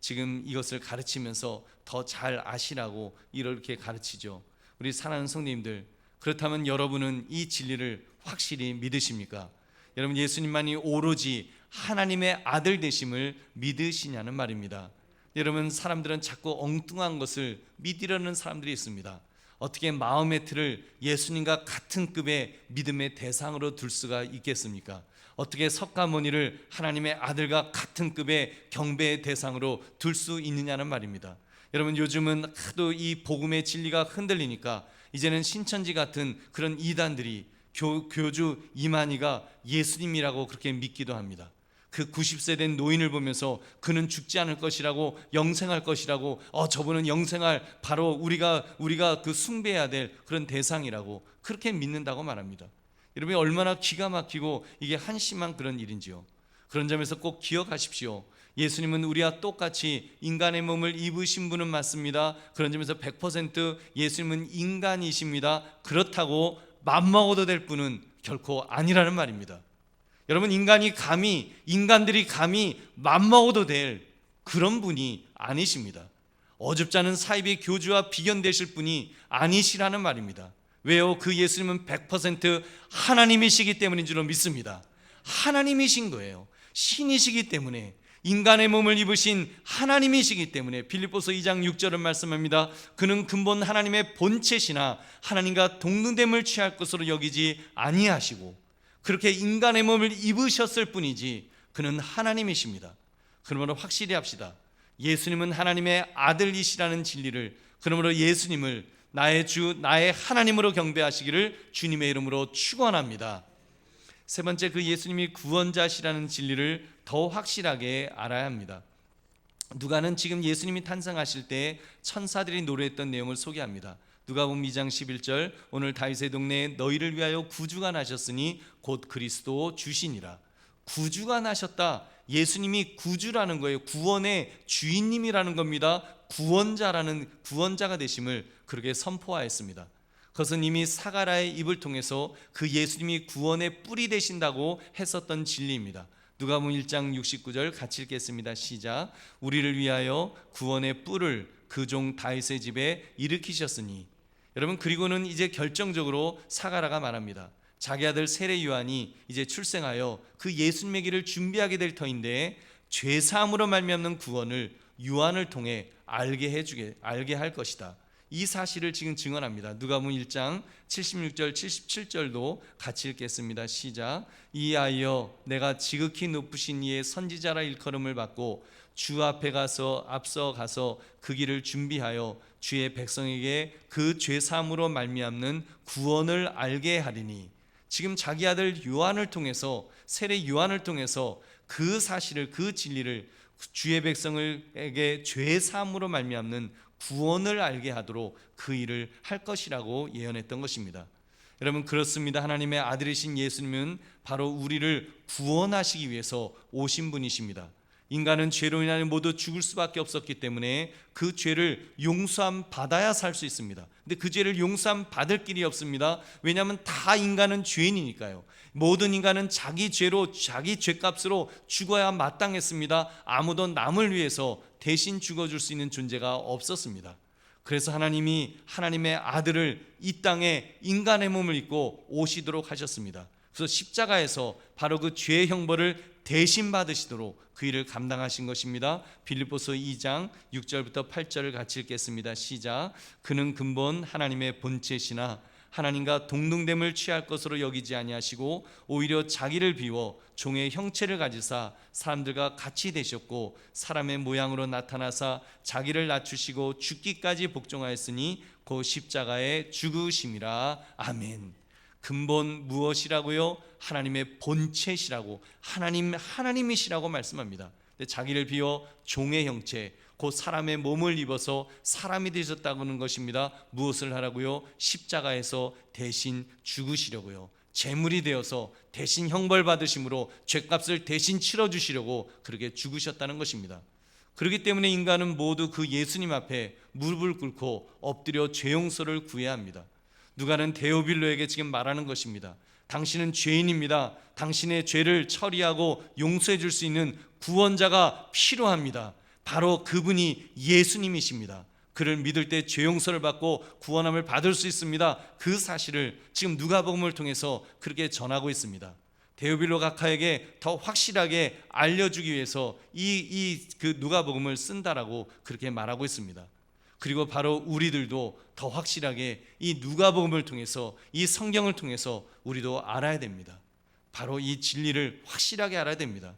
지금 이것을 가르치면서 더 잘 아시라고 이렇게 가르치죠. 우리 사랑하는 성도님들, 그렇다면 여러분은 이 진리를 확실히 믿으십니까? 여러분, 예수님만이 오로지 하나님의 아들 되심을 믿으시냐는 말입니다. 여러분, 사람들은 자꾸 엉뚱한 것을 믿으려는 사람들이 있습니다. 어떻게 마음의 틀을 예수님과 같은 급의 믿음의 대상으로 둘 수가 있겠습니까? 어떻게 석가모니를 하나님의 아들과 같은 급의 경배의 대상으로 둘 수 있느냐는 말입니다. 여러분, 요즘은 하도 이 복음의 진리가 흔들리니까 이제는 신천지 같은 그런 이단들이 교주 이만희가 예수님이라고 그렇게 믿기도 합니다. 그 90세 된 노인을 보면서 그는 죽지 않을 것이라고, 영생할 것이라고, 저분은 영생할 바로 우리가 그 숭배해야 될 그런 대상이라고 그렇게 믿는다고 말합니다. 여러분이 얼마나 기가 막히고 이게 한심한 그런 일인지요. 그런 점에서 꼭 기억하십시오. 예수님은 우리와 똑같이 인간의 몸을 입으신 분은 맞습니다. 그런 점에서 100% 예수님은 인간이십니다. 그렇다고 맘먹어도 될 분은 결코 아니라는 말입니다. 여러분, 인간들이 감히 맘먹어도 될 그런 분이 아니십니다. 어줍지 않은 사이비 교주와 비견되실 분이 아니시라는 말입니다. 왜요? 그 예수님은 100% 하나님이시기 때문인 줄로 믿습니다. 하나님이신 거예요. 신이시기 때문에, 인간의 몸을 입으신 하나님이시기 때문에 빌립보서 2장 6절은 말씀합니다. 그는 근본 하나님의 본체시나 하나님과 동등됨을 취할 것으로 여기지 아니하시고, 그렇게 인간의 몸을 입으셨을 뿐이지 그는 하나님이십니다. 그러므로 확실히 합시다. 예수님은 하나님의 아들이시라는 진리를, 그러므로 예수님을 나의 주, 나의 하나님으로 경배하시기를 주님의 이름으로 축원합니다. 세 번째, 그 예수님이 구원자시라는 진리를 더 확실하게 알아야 합니다. 누가는 지금 예수님이 탄생하실 때 천사들이 노래했던 내용을 소개합니다. 누가복음 2장 11절, 오늘 다윗의 동네에 너희를 위하여 구주가 나셨으니 곧 그리스도 주시니라. 구주가 나셨다. 예수님이 구주라는 거예요. 구원의 주인님이라는 겁니다. 구원자가 되심을 그렇게 선포하였습니다. 그것은 이미 사가랴의 입을 통해서 그 예수님이 구원의 뿔이 되신다고 했었던 진리입니다. 누가복음 1장 69절 같이 읽겠습니다. 시작. 우리를 위하여 구원의 뿔을 그 종 다윗의 집에 일으키셨으니. 여러분, 그리고는 이제 결정적으로 사가랴가 말합니다. 자기 아들 세례 요한이 이제 출생하여 그 예수님의 길을 준비하게 될 터인데 죄 사함으로 말미암는 구원을 요한을 통해 알게 할 것이다. 이 사실을 지금 증언합니다. 누가복음 1장 76절 77절도 같이 읽겠습니다. 시작. 이하여 내가 지극히 높으신 이의 선지자라 일컬음을 받고 주 앞에 앞서 가서 그 길을 준비하여 주의 백성에게 그 죄 사함으로 말미암는 구원을 알게 하리니. 지금 자기 아들 요한을 통해서, 세례 요한을 통해서 그 사실을, 그 진리를, 주의 백성에게 죄 사함으로 말미암는 구원을 알게 하도록 그 일을 할 것이라고 예언했던 것입니다. 여러분, 그렇습니다. 하나님의 아들이신 예수님은 바로 우리를 구원하시기 위해서 오신 분이십니다. 인간은 죄로 인하여 모두 죽을 수밖에 없었기 때문에 그 죄를 용서함 받아야 살 수 있습니다. 근데 그 죄를 용서함 받을 길이 없습니다. 왜냐하면 다 인간은 죄인이니까요. 모든 인간은 자기 죄로, 자기 죄값으로 죽어야 마땅했습니다. 아무도 남을 위해서 대신 죽어줄 수 있는 존재가 없었습니다. 그래서 하나님이 하나님의 아들을 이 땅에 인간의 몸을 입고 오시도록 하셨습니다. 그래서 십자가에서 바로 그 죄의 형벌을 대신 받으시도록 그 일을 감당하신 것입니다. 빌립보서 2장 6절부터 8절을 같이 읽겠습니다. 시작. 그는 근본 하나님의 본체시나 하나님과 동등됨을 취할 것으로 여기지 아니하시고 오히려 자기를 비워 종의 형체를 가지사 사람들과 같이 되셨고 사람의 모양으로 나타나사 자기를 낮추시고 죽기까지 복종하였으니 곧 십자가에 죽으심이라. 아멘. 근본 무엇이라고요? 하나님의 본체시라고, 하나님이시라고 말씀합니다. 자기를 비워 종의 형체, 곧 사람의 몸을 입어서 사람이 되셨다는 것입니다. 무엇을 하라고요? 십자가에서 대신 죽으시려고요. 제물이 되어서 대신 형벌 받으심으로 죄값을 대신 치러주시려고 그렇게 죽으셨다는 것입니다. 그렇기 때문에 인간은 모두 그 예수님 앞에 무릎을 꿇고 엎드려 죄 용서를 구해야 합니다. 누가는 데오빌로에게 지금 말하는 것입니다. 당신은 죄인입니다. 당신의 죄를 처리하고 용서해 줄 수 있는 구원자가 필요합니다. 바로 그분이 예수님이십니다. 그를 믿을 때 죄 용서를 받고 구원함을 받을 수 있습니다. 그 사실을 지금 누가복음을 통해서 그렇게 전하고 있습니다. 데오빌로 각하에게 더 확실하게 알려주기 위해서 그 누가복음을 쓴다라고 그렇게 말하고 있습니다. 그리고 바로 우리들도 더 확실하게 이 누가복음을 통해서, 이 성경을 통해서 우리도 알아야 됩니다. 바로 이 진리를 확실하게 알아야 됩니다.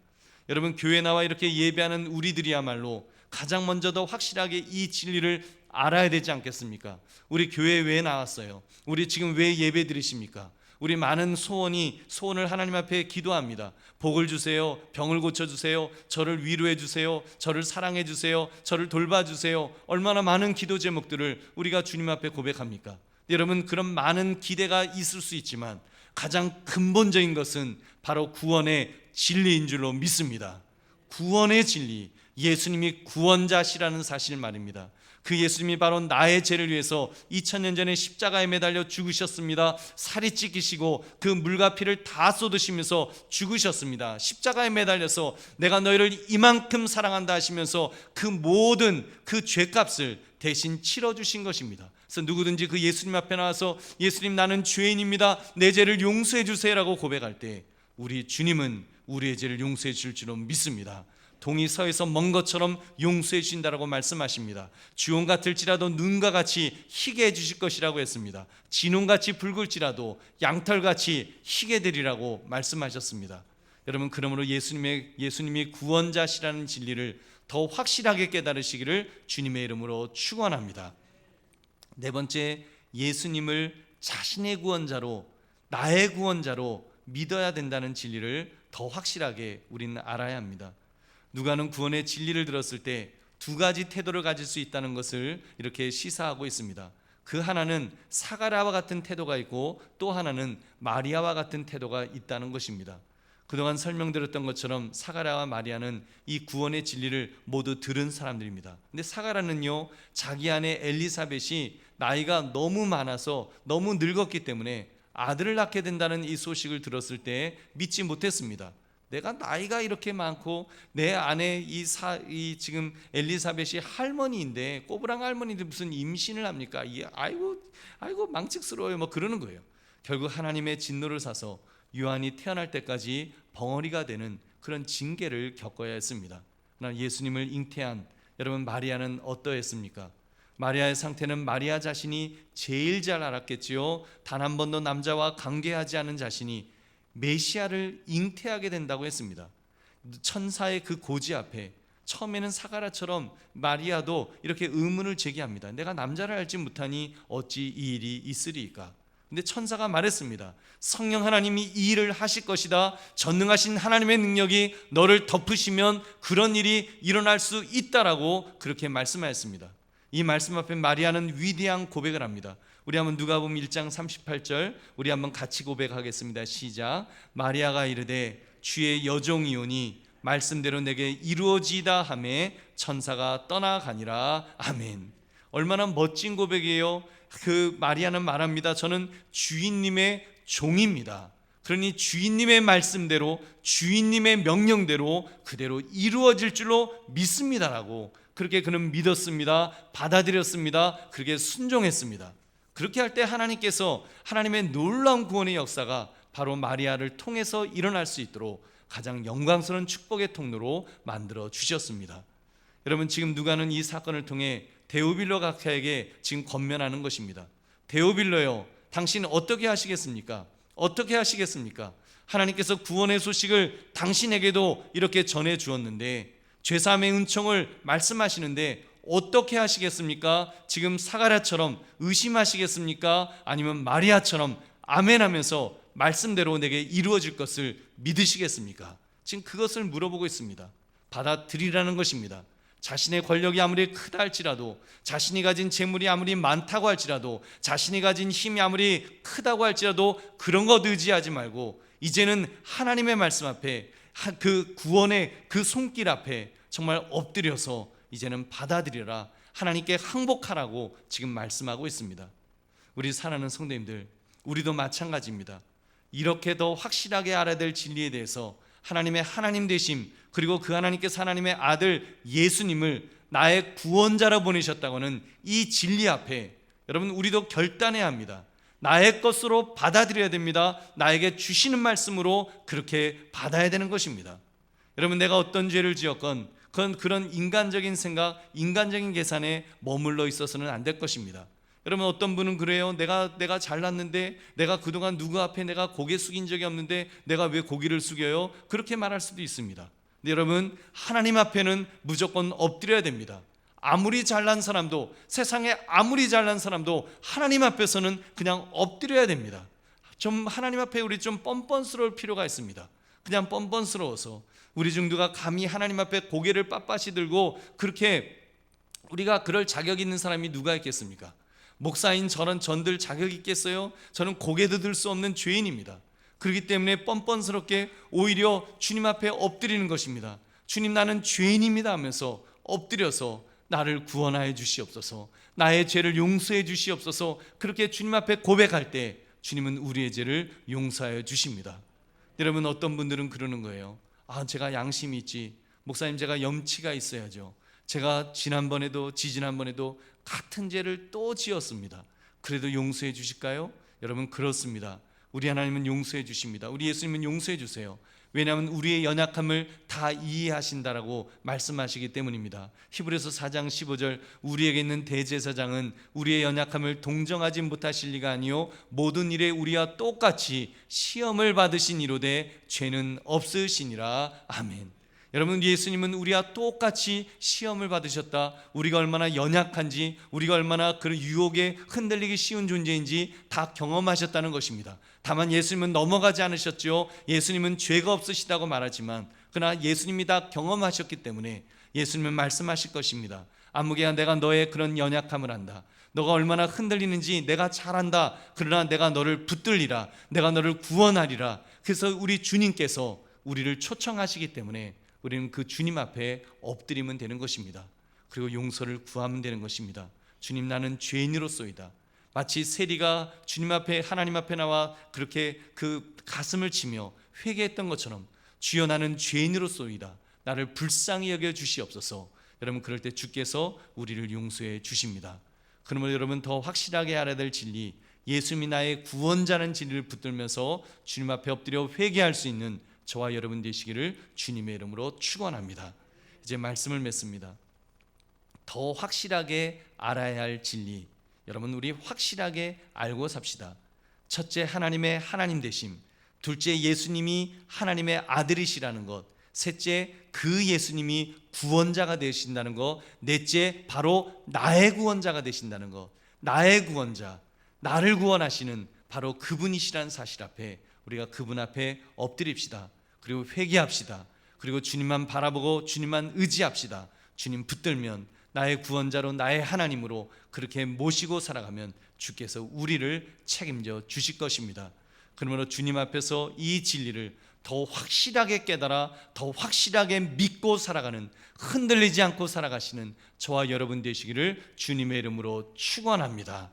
여러분, 교회 나와 이렇게 예배하는 우리들이야말로 가장 먼저 더 확실하게 이 진리를 알아야 되지 않겠습니까? 우리 교회에 왜 나왔어요? 우리 지금 왜 예배 드리십니까? 우리 많은 소원을 하나님 앞에 기도합니다. 복을 주세요. 병을 고쳐주세요. 저를 위로해 주세요. 저를 사랑해 주세요. 저를 돌봐주세요. 얼마나 많은 기도 제목들을 우리가 주님 앞에 고백합니까? 여러분, 그런 많은 기대가 있을 수 있지만 가장 근본적인 것은 바로 구원의 진리인 줄로 믿습니다. 구원의 진리, 예수님이 구원자시라는 사실 말입니다. 그 예수님이 바로 나의 죄를 위해서 2000년 전에 십자가에 매달려 죽으셨습니다. 살이 찢기시고 그 물과 피를 다 쏟으시면서 죽으셨습니다. 십자가에 매달려서 내가 너희를 이만큼 사랑한다 하시면서 그 모든 그 죄값을 대신 치러주신 것입니다. 그래서 누구든지 그 예수님 앞에 나와서 예수님, 나는 죄인입니다. 내 죄를 용서해 주세요라고 고백할 때 우리 주님은 우리의 죄를 용서해 줄 줄로 믿습니다. 동이 서에서 먼 것처럼 용서해 주신다라고 말씀하십니다. 주홍 같을지라도 눈과 같이 희게 해주실 것이라고 했습니다. 진홍같이 붉을지라도 양털같이 희게 되리라고 말씀하셨습니다. 여러분, 그러므로 예수님이 구원자시라는 진리를 더 확실하게 깨달으시기를 주님의 이름으로 축원합니다. 네 번째, 예수님을 자신의 구원자로, 나의 구원자로 믿어야 된다는 진리를 더 확실하게 우리는 알아야 합니다. 누가는 구원의 진리를 들었을 때 두 가지 태도를 가질 수 있다는 것을 이렇게 시사하고 있습니다. 그 하나는 사가랴와 같은 태도가 있고 또 하나는 마리아와 같은 태도가 있다는 것입니다. 그동안 설명드렸던 것처럼 사가랴와 마리아는 이 구원의 진리를 모두 들은 사람들입니다. 근데 사가랴는요, 자기 아내 엘리사벳이 나이가 너무 많아서 너무 늙었기 때문에 아들을 낳게 된다는 이 소식을 들었을 때 믿지 못했습니다. 내가 나이가 이렇게 많고 내 아내 이 지금 엘리사벳이 할머니인데, 꼬부랑 할머니인데 무슨 임신을 합니까? 아이고 망측스러워요. 뭐 그러는 거예요. 결국 하나님의 진노를 사서 요한이 태어날 때까지 벙어리가 되는 그런 징계를 겪어야 했습니다. 그러나 예수님을 잉태한 여러분 마리아는 어떠했습니까? 마리아의 상태는 마리아 자신이 제일 잘 알았겠지요. 단 한 번도 남자와 관계하지 않은 자신이 메시아를 잉태하게 된다고 했습니다. 천사의 그 고지 앞에 처음에는 사가랴처럼 마리아도 이렇게 의문을 제기합니다. 내가 남자를 알지 못하니 어찌 이 일이 있으리이까? 근데 천사가 말했습니다. 성령 하나님이 이 일을 하실 것이다. 전능하신 하나님의 능력이 너를 덮으시면 그런 일이 일어날 수 있다라고 그렇게 말씀하였습니다. 이 말씀 앞에 마리아는 위대한 고백을 합니다. 우리 한번 누가복음 1장 38절 우리 한번 같이 고백하겠습니다. 시작. 마리아가 이르되 주의 여종이오니 말씀대로 내게 이루어지이다 하매 천사가 떠나가니라. 아멘. 얼마나 멋진 고백이에요. 그 마리아는 말합니다. 저는 주인님의 종입니다. 그러니 주인님의 말씀대로 주인님의 명령대로 그대로 이루어질 줄로 믿습니다라고 그렇게 그는 믿었습니다. 받아들였습니다. 그렇게 순종했습니다. 그렇게 할 때 하나님께서 하나님의 놀라운 구원의 역사가 바로 마리아를 통해서 일어날 수 있도록 가장 영광스러운 축복의 통로로 만들어 주셨습니다. 여러분, 지금 누가는 이 사건을 통해 데오빌로 각하에게 지금 권면하는 것입니다. 데오빌로요, 당신 어떻게 하시겠습니까? 어떻게 하시겠습니까? 하나님께서 구원의 소식을 당신에게도 이렇게 전해 주었는데, 죄사함의 은총을 말씀하시는데 어떻게 하시겠습니까? 지금 사가랴처럼 의심하시겠습니까? 아니면 마리아처럼 아멘하면서 말씀대로 내게 이루어질 것을 믿으시겠습니까? 지금 그것을 물어보고 있습니다. 받아들이라는 것입니다. 자신의 권력이 아무리 크다 할지라도, 자신이 가진 재물이 아무리 많다고 할지라도, 자신이 가진 힘이 아무리 크다고 할지라도 그런 것 의지하지 말고 이제는 하나님의 말씀 앞에, 그 구원의 그 손길 앞에 정말 엎드려서 이제는 받아들여라, 하나님께 항복하라고 지금 말씀하고 있습니다. 우리 사랑하는 성도님들, 우리도 마찬가지입니다. 이렇게 더 확실하게 알아야 될 진리에 대해서 하나님의 하나님 되심, 그리고 그 하나님께서 하나님의 아들 예수님을 나의 구원자로 보내셨다고는 이 진리 앞에 여러분 우리도 결단해야 합니다. 나의 것으로 받아들여야 됩니다. 나에게 주시는 말씀으로 그렇게 받아야 되는 것입니다. 여러분, 내가 어떤 죄를 지었건 그런 인간적인 생각, 인간적인 계산에 머물러 있어서는 안 될 것입니다. 여러분, 어떤 분은 그래요. 내가 잘났는데, 내가 그동안 누구 앞에 내가 고개 숙인 적이 없는데 내가 왜 고개를 숙여요? 그렇게 말할 수도 있습니다. 근데 여러분, 하나님 앞에는 무조건 엎드려야 됩니다. 아무리 잘난 사람도, 세상에 아무리 잘난 사람도 하나님 앞에서는 그냥 엎드려야 됩니다. 좀 하나님 앞에 우리 좀 뻔뻔스러울 필요가 있습니다. 그냥 뻔뻔스러워서 우리 중 누가 감히 하나님 앞에 고개를 빳빳이 들고 그렇게 우리가 그럴 자격 있는 사람이 누가 있겠습니까? 목사인 저런 전들 자격 있겠어요? 저는 고개도 들 수 없는 죄인입니다. 그렇기 때문에 뻔뻔스럽게 오히려 주님 앞에 엎드리는 것입니다. 주님, 나는 죄인입니다 하면서 엎드려서 나를 구원하여 주시옵소서, 나의 죄를 용서해 주시옵소서, 그렇게 주님 앞에 고백할 때 주님은 우리의 죄를 용서하여 주십니다. 여러분, 어떤 분들은 그러는 거예요. 제가 양심이 있지, 목사님 제가 염치가 있어야죠. 제가 지난번에도 지지난번에도 같은 죄를 또 지었습니다. 그래도 용서해 주실까요? 여러분, 그렇습니다. 우리 하나님은 용서해 주십니다. 우리 예수님은 용서해 주세요. 왜냐하면 우리의 연약함을 다 이해하신다라고 말씀하시기 때문입니다. 히브리서 4장 15절 우리에게 있는 대제사장은 우리의 연약함을 동정하지 못하실 리가 아니요 모든 일에 우리와 똑같이 시험을 받으신 이로되 죄는 없으시니라. 아멘. 여러분, 예수님은 우리와 똑같이 시험을 받으셨다. 우리가 얼마나 연약한지, 우리가 얼마나 그런 유혹에 흔들리기 쉬운 존재인지 다 경험하셨다는 것입니다. 다만 예수님은 넘어가지 않으셨죠. 예수님은 죄가 없으시다고 말하지만 그러나 예수님이 다 경험하셨기 때문에 예수님은 말씀하실 것입니다. 아무개야, 내가 너의 그런 연약함을 안다. 너가 얼마나 흔들리는지 내가 잘 안다. 그러나 내가 너를 붙들리라. 내가 너를 구원하리라. 그래서 우리 주님께서 우리를 초청하시기 때문에 우리는 그 주님 앞에 엎드리면 되는 것입니다. 그리고 용서를 구하면 되는 것입니다. 주님, 나는 죄인으로소이다. 마치 세리가 주님 앞에, 하나님 앞에 나와 그렇게 그 가슴을 치며 회개했던 것처럼, 주여 나는 죄인으로소이다. 나를 불쌍히 여겨 주시옵소서. 여러분, 그럴 때 주께서 우리를 용서해 주십니다. 그러면 여러분, 더 확실하게 알아야 될 진리, 예수님이 나의 구원자는 진리를 붙들면서 주님 앞에 엎드려 회개할 수 있는 저와 여러분 되시기를 주님의 이름으로 축원합니다. 이제 말씀을 맺습니다. 더 확실하게 알아야 할 진리, 여러분, 우리 확실하게 알고 삽시다. 첫째, 하나님의 하나님 되심. 둘째, 예수님이 하나님의 아들이시라는 것. 셋째, 그 예수님이 구원자가 되신다는 것. 넷째, 바로 나의 구원자가 되신다는 것. 나의 구원자, 나를 구원하시는 바로 그분이시라는 사실 앞에 우리가 그분 앞에 엎드립시다. 그리고 회개합시다. 그리고 주님만 바라보고 주님만 의지합시다. 주님 붙들면 나의 구원자로, 나의 하나님으로 그렇게 모시고 살아가면 주께서 우리를 책임져 주실 것입니다. 그러므로 주님 앞에서 이 진리를 더 확실하게 깨달아 더 확실하게 믿고 살아가는, 흔들리지 않고 살아가시는 저와 여러분 되시기를 주님의 이름으로 축원합니다.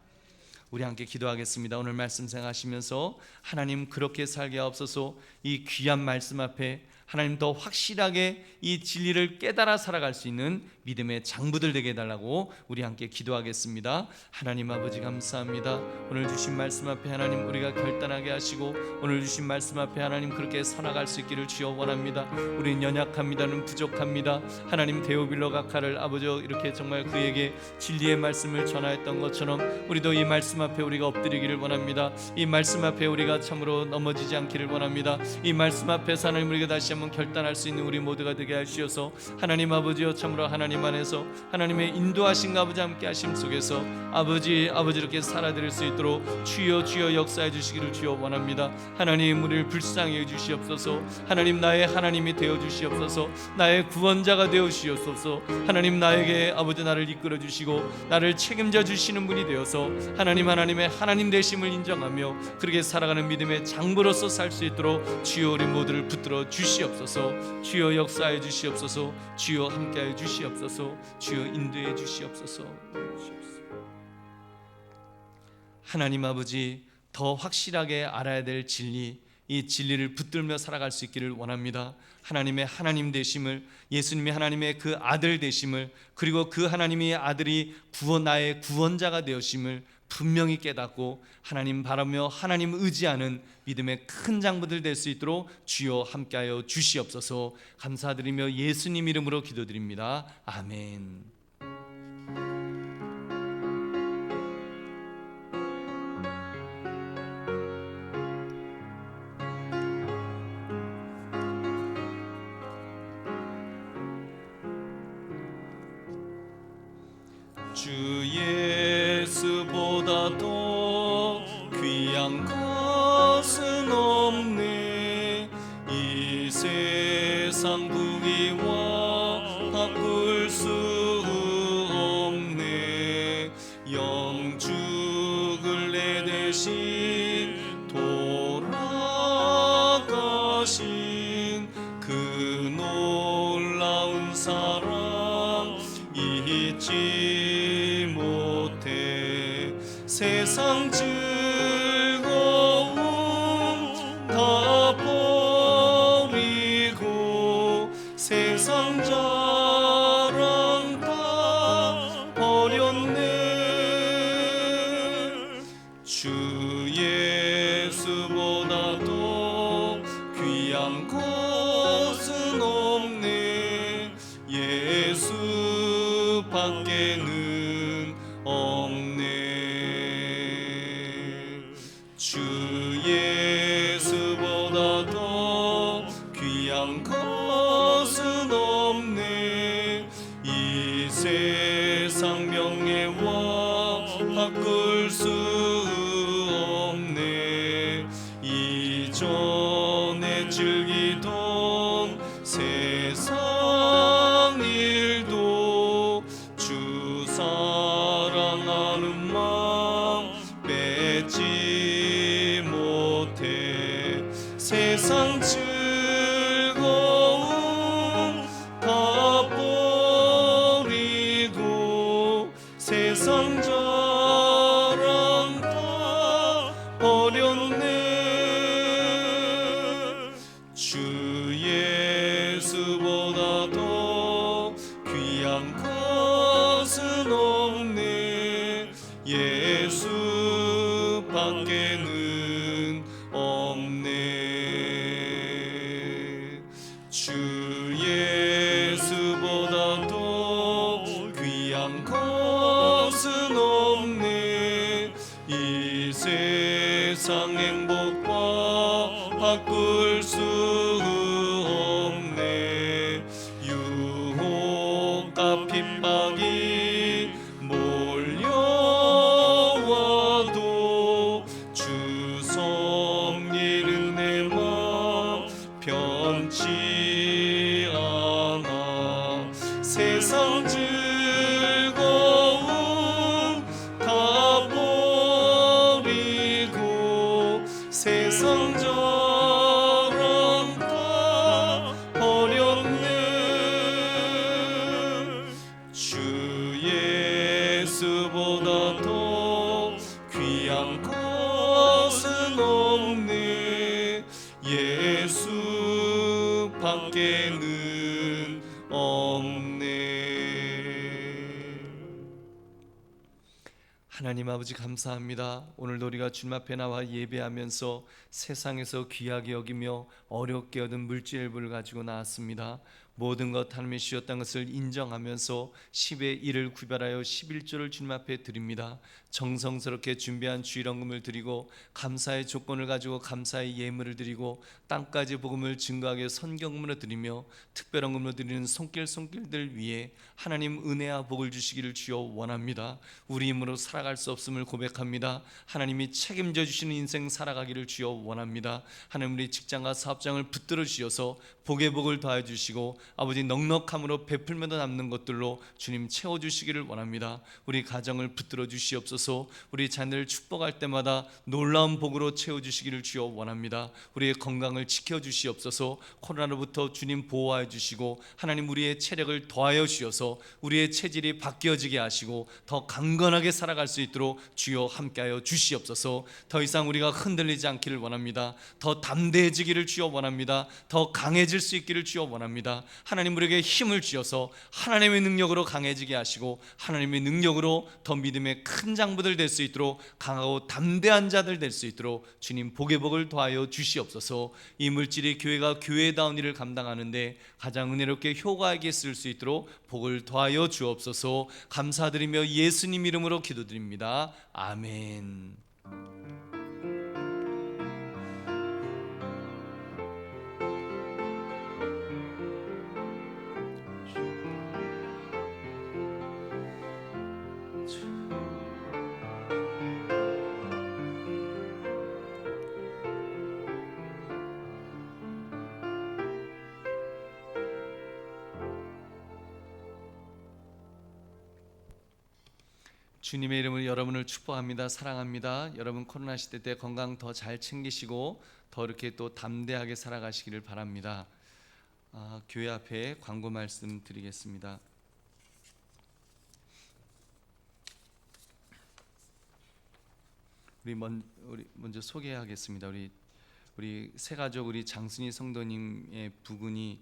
우리 함께 기도하겠습니다. 오늘 말씀 생각하시면서 하나님, 그렇게 살게 하옵소서. 이 귀한 말씀 앞에 하나님 더 확실하게 이 진리를 깨달아 살아갈 수 있는 믿음의 장부들 되게 해달라고 우리 함께 기도하겠습니다. 하나님 아버지, 감사합니다. 오늘 주신 말씀 앞에 하나님, 우리가 결단하게 하시고 오늘 주신 말씀 앞에 하나님 그렇게 살아갈 수 있기를 주여 원합니다. 우리는 연약합니다는 부족합니다. 하나님, 데오빌로 가카를 아버지 이렇게 정말 그에게 진리의 말씀을 전하였던 것처럼 우리도 이 말씀 앞에 우리가 엎드리기를 원합니다. 이 말씀 앞에 우리가 참으로 넘어지지 않기를 원합니다. 이 말씀 앞에서 하나님, 우리가 다시 한번 결단할 수 있는 우리 모두가 되게 하시어서 하나님 아버지여, 참으로 하나님 안에서 하나님의 인도하심과 아버지 함께 하심 속에서 아버지 이렇게 살아드릴 수 있도록 주여 역사해 주시기를 주여 원합니다. 하나님, 우리를 불쌍히 해 주시옵소서. 하나님, 나의 하나님이 되어 주시옵소서. 나의 구원자가 되어 주시옵소서. 하나님, 나에게 아버지 나를 이끌어 주시고 나를 책임져 주시는 분이 되어서 하나님의 하나님 되심을 인정하며 그렇게 살아가는 믿음의 장부로서 살 수 있도록 주여 우리 모두를 붙들어 주시옵소서. 주여 역사해 주시옵소서. 주여 함께해 주시옵소서. 주여 인도해 주시옵소서. 하나님 아버지, 더 확실하게 알아야 될 진리, 이 진리를 붙들며 살아갈 수 있기를 원합니다. 하나님의 하나님 되심을, 예수님이 하나님의 그 아들 되심을, 그리고 그 하나님의 아들이 나의 구원자가 되었심을 분명히 깨닫고 하나님 바라며 하나님 의지하는 믿음의 큰 장부들 될 수 있도록 주여 함께하여 주시옵소서. 감사드리며 예수님 이름으로 기도드립니다. 아멘. 주 예수보다 더 귀한 것은 없네. 이 세상 부귀와 바꿀 수 없네. 영죽을 내 대신 돌아가신 그 놀라운 사랑 잊지 못해. 세상 즐거움 다 버리고 세상 자랑 다 버렸네. 주 예수보다 더 귀한 것은 없네. 예수 밖에는 없네. 주 예수보다 더 귀한 것은 전에 즐기던 세상 일도 주 사랑하는 마음 뺏지 못해 세상 즐거움 다 버리고 세상 자랑 다 버렸네. 주 예수보다 더 귀한 것은 없네. 예수 밖에는 없네. 주 예수보다 더 귀한 것은 없네. 이 세상 행복과 바꿀 수 없네. 유혹과 핍박이 몰려와도 주 섬기는 내 맘 변치 않아. 세상 즐거움 다 버리고 세상 자랑 다 버렸네. 주 예수보다 더 귀한 것은 없네. 예수 밖에는 없네. 하나님 아버지 감사합니다. 오늘도 우리가 주님 앞에 나와 예배하면서 세상에서 귀하게 여기며 어렵게 얻은 물질을 가지고 나왔습니다. 모든 것 하나님이 주셨다는 것을 인정하면서 10의 1을 구별하여 11조를 주님 앞에 드립니다. 정성스럽게 준비한 주일헌금을 드리고 감사의 조건을 가지고 감사의 예물을 드리고 땅까지 복음을 증거하게 선경금으로 드리며 특별헌금으로 드리는 손길들 위에 하나님 은혜와 복을 주시기를 주여 원합니다. 우리 힘으로 살아갈 수 없음을 고백합니다. 하나님이 책임져 주시는 인생 살아가기를 주여 원합니다. 하나님 우리 직장과 사업장을 붙들어 주셔서 복의 복을 더해 주시고 아버지 넉넉함으로 베풀면서 남는 것들로 주님 채워주시기를 원합니다. 우리 가정을 붙들어 주시옵소서. 우리 자녀를 축복할 때마다 놀라운 복으로 채워주시기를 주여 원합니다. 우리의 건강을 지켜주시옵소서. 코로나로부터 주님 보호하여 주시고 하나님 우리의 체력을 더하여 주셔서 우리의 체질이 바뀌어지게 하시고 더 강건하게 살아갈 수 있도록 주여 함께하여 주시옵소서. 더 이상 우리가 흔들리지 않기를 원합니다. 더 담대해지기를 주여 원합니다. 더 강해질 수 있기를 주여 원합니다. 하나님 우리에게 힘을 주셔서 하나님의 능력으로 강해지게 하시고 하나님의 능력으로 더 믿음의 큰 장부들 될 수 있도록 강하고 담대한 자들 될 수 있도록 주님 복의 복을 더하여 주시옵소서. 이 물질이 교회가 교회다운 일을 감당하는데 가장 은혜롭게 효과있게 쓸 수 있도록 복을 더하여 주옵소서. 감사드리며 예수님 이름으로 기도드립니다. 아멘. 주님의 이름으로 여러분을 축복합니다. 사랑합니다. 여러분 코로나 시대 때 건강 더 잘 챙기시고 더 이렇게 또 담대하게 살아가시기를 바랍니다. 교회 앞에 광고 말씀 드리겠습니다. 우리 먼저 소개하겠습니다. 우리 새 가족 우리 장순희 성도님의 부군이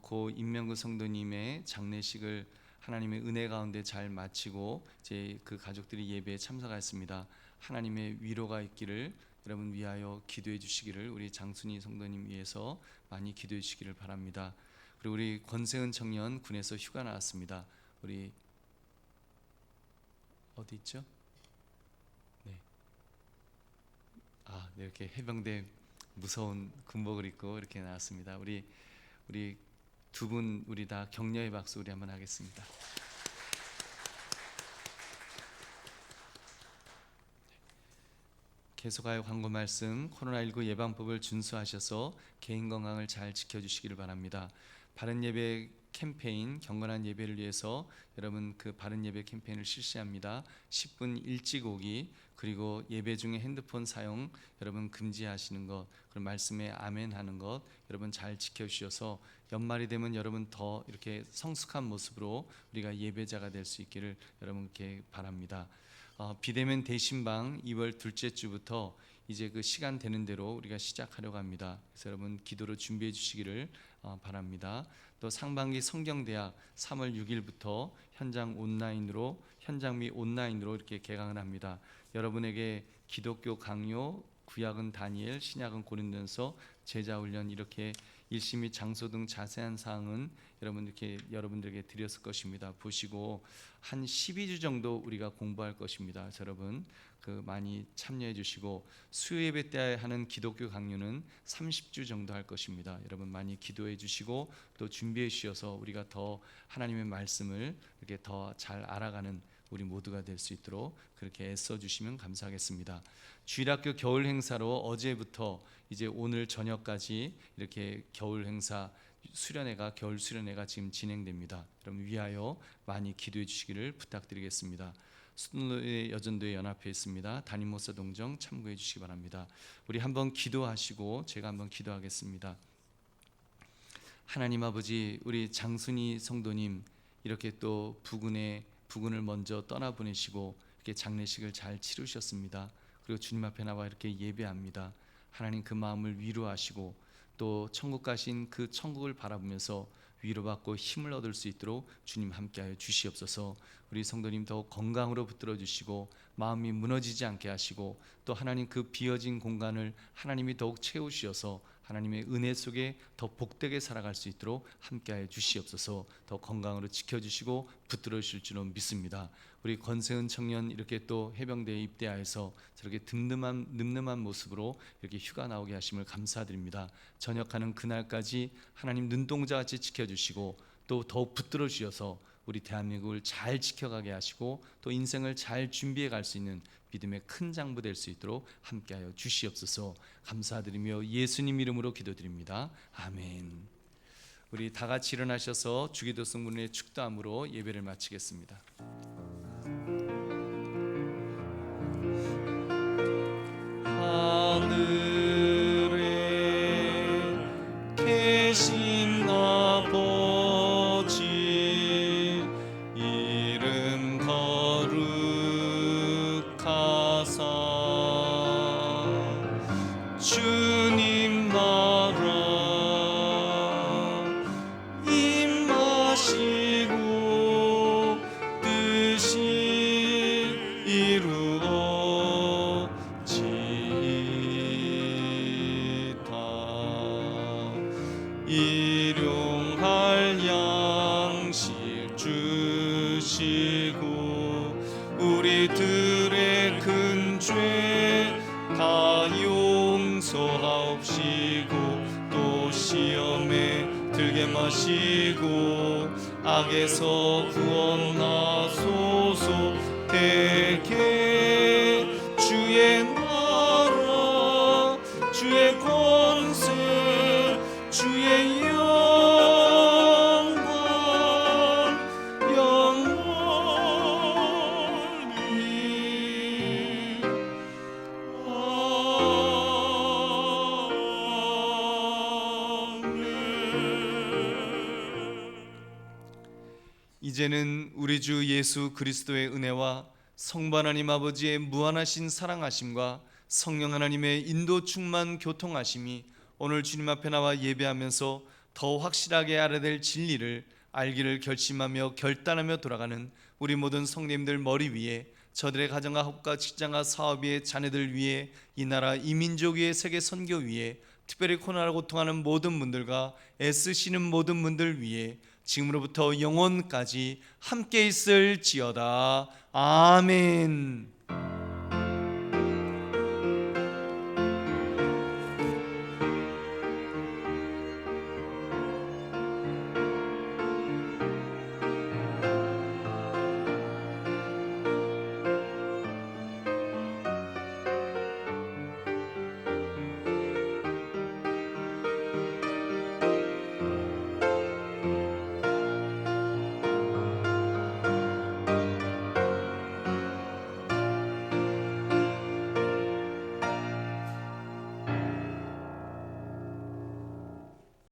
고 임명근 성도님의 장례식을 하나님의 은혜 가운데 잘 마치고 이제 그 가족들이 예배에 참석하였습니다. 하나님의 위로가 있기를 여러분 위하여 기도해 주시기를 우리 장순희 성도님 위해서 많이 기도해 주시기를 바랍니다. 그리고 우리 권세은 청년 군에서 휴가 나왔습니다. 우리 어디 있죠? 네. 네, 이렇게 해병대 무서운 군복을 입고 이렇게 나왔습니다. 우리 두 분 우리 다 격려의 박수 우리 한번 하겠습니다. 계속하여 광고 말씀, 코로나19 예방법을 준수하셔서 개인 건강을 잘 지켜주시기를 바랍니다. 바른 예배 캠페인, 경건한 예배를 위해서 여러분 그 바른 예배 캠페인을 실시합니다. 10분 일찍 오기, 그리고 예배 중에 핸드폰 사용 여러분 금지하시는 것, 그리고 말씀에 아멘 하는 것 여러분 잘 지켜주셔서 연말이 되면 여러분 더 이렇게 성숙한 모습으로 우리가 예배자가 될 수 있기를 여러분께 바랍니다. 비대면 대신방 2월 둘째 주부터 이제 그 시간 되는 대로 우리가 시작하려고 합니다. 그래서 여러분 기도로 준비해 주시기를 바랍니다. 또 상반기 성경대학 3월 6일부터 현장 및 온라인으로 이렇게 개강을 합니다. 여러분에게 기독교 강요, 구약은 다니엘, 신약은 고린도전서, 제자훈련 이렇게 일시 및 장소 등 자세한 사항은 여러분들에게 드렸을 것입니다. 보시고 한 12주 정도 우리가 공부할 것입니다. 그래서 여러분 많이 참여해 주시고 수요예배 때 하는 기독교 강요는 30주 정도 할 것입니다. 여러분 많이 기도해 주시고 또 준비해 주셔서 우리가 더 하나님의 말씀을 이렇게 더 잘 알아가는 우리 모두가 될 수 있도록 그렇게 애써 주시면 감사하겠습니다. 주일학교 겨울 행사로 어제부터 이제 오늘 저녁까지 이렇게 겨울 수련회가 지금 진행됩니다. 여러분 위하여 많이 기도해 주시기를 부탁드리겠습니다. 수도의 여전도에 연합해 있습니다. 담임 목사 동정 참고해 주시기 바랍니다. 우리 한번 기도하시고 제가 한번 기도하겠습니다. 하나님 아버지, 우리 장순희 성도님 이렇게 또 부군을 먼저 떠나보내시고 이렇게 장례식을 잘 치르셨습니다. 그리고 주님 앞에 나와 이렇게 예배합니다. 하나님 그 마음을 위로하시고 또 천국 가신 그 천국을 바라보면서 위로받고 힘을 얻을 수 있도록 주님 함께하여 주시옵소서. 우리 성도님 더욱 건강으로 붙들어 주시고 마음이 무너지지 않게 하시고 또 하나님 그 비어진 공간을 하나님이 더욱 채우시어서 하나님의 은혜 속에 더 복되게 살아갈 수 있도록 함께하여 주시옵소서. 더 건강으로 지켜주시고 붙들어 주실 줄로 믿습니다. 우리 권세은 청년 이렇게 또 해병대에 입대하여서 저렇게 늠름한 모습으로 이렇게 휴가 나오게 하심을 감사드립니다. 전역하는 그날까지 하나님 눈동자같이 지켜주시고 또 더욱 붙들어 주셔서 우리 대한민국을 잘 지켜가게 하시고 또 인생을 잘 준비해 갈 수 있는 믿음의 큰 장부 될 수 있도록 함께하여 주시옵소서. 감사드리며 예수님 이름으로 기도드립니다. 아멘. 우리 다 같이 일어나셔서 주기도 성문의 축도함으로 예배를 마치겠습니다. 하늘에 계신 아버지 이름 거룩하사 주님 나라 임하시고 뜻이 이루어지이다. 일용할 양식 주시고 우리들의 큰 죄 다 용서하옵시고 또 시험에 들게 마시고 악에서 구원하소서. 대개 주의 나라 주의 권세 주의 영광 영원히 이제는 우리 주 예수 그리스도의 은혜와 성부 하나님 아버지의 무한하신 사랑하심과 성령 하나님의 인도 충만 교통하심이 오늘 주님 앞에 나와 예배하면서 더 확실하게 알아야 될 진리를 알기를 결심하며 결단하며 돌아가는 우리 모든 성도님들 머리 위에, 저들의 가정과 학과 직장과 사업 위에, 자녀들 위에, 이 나라 이 민족 위에, 세계 선교 위에, 특별히 코로나로 고통하는 모든 분들과 애쓰시는 모든 분들 위에 지금으로부터 영원까지 함께 있을지어다. 아멘.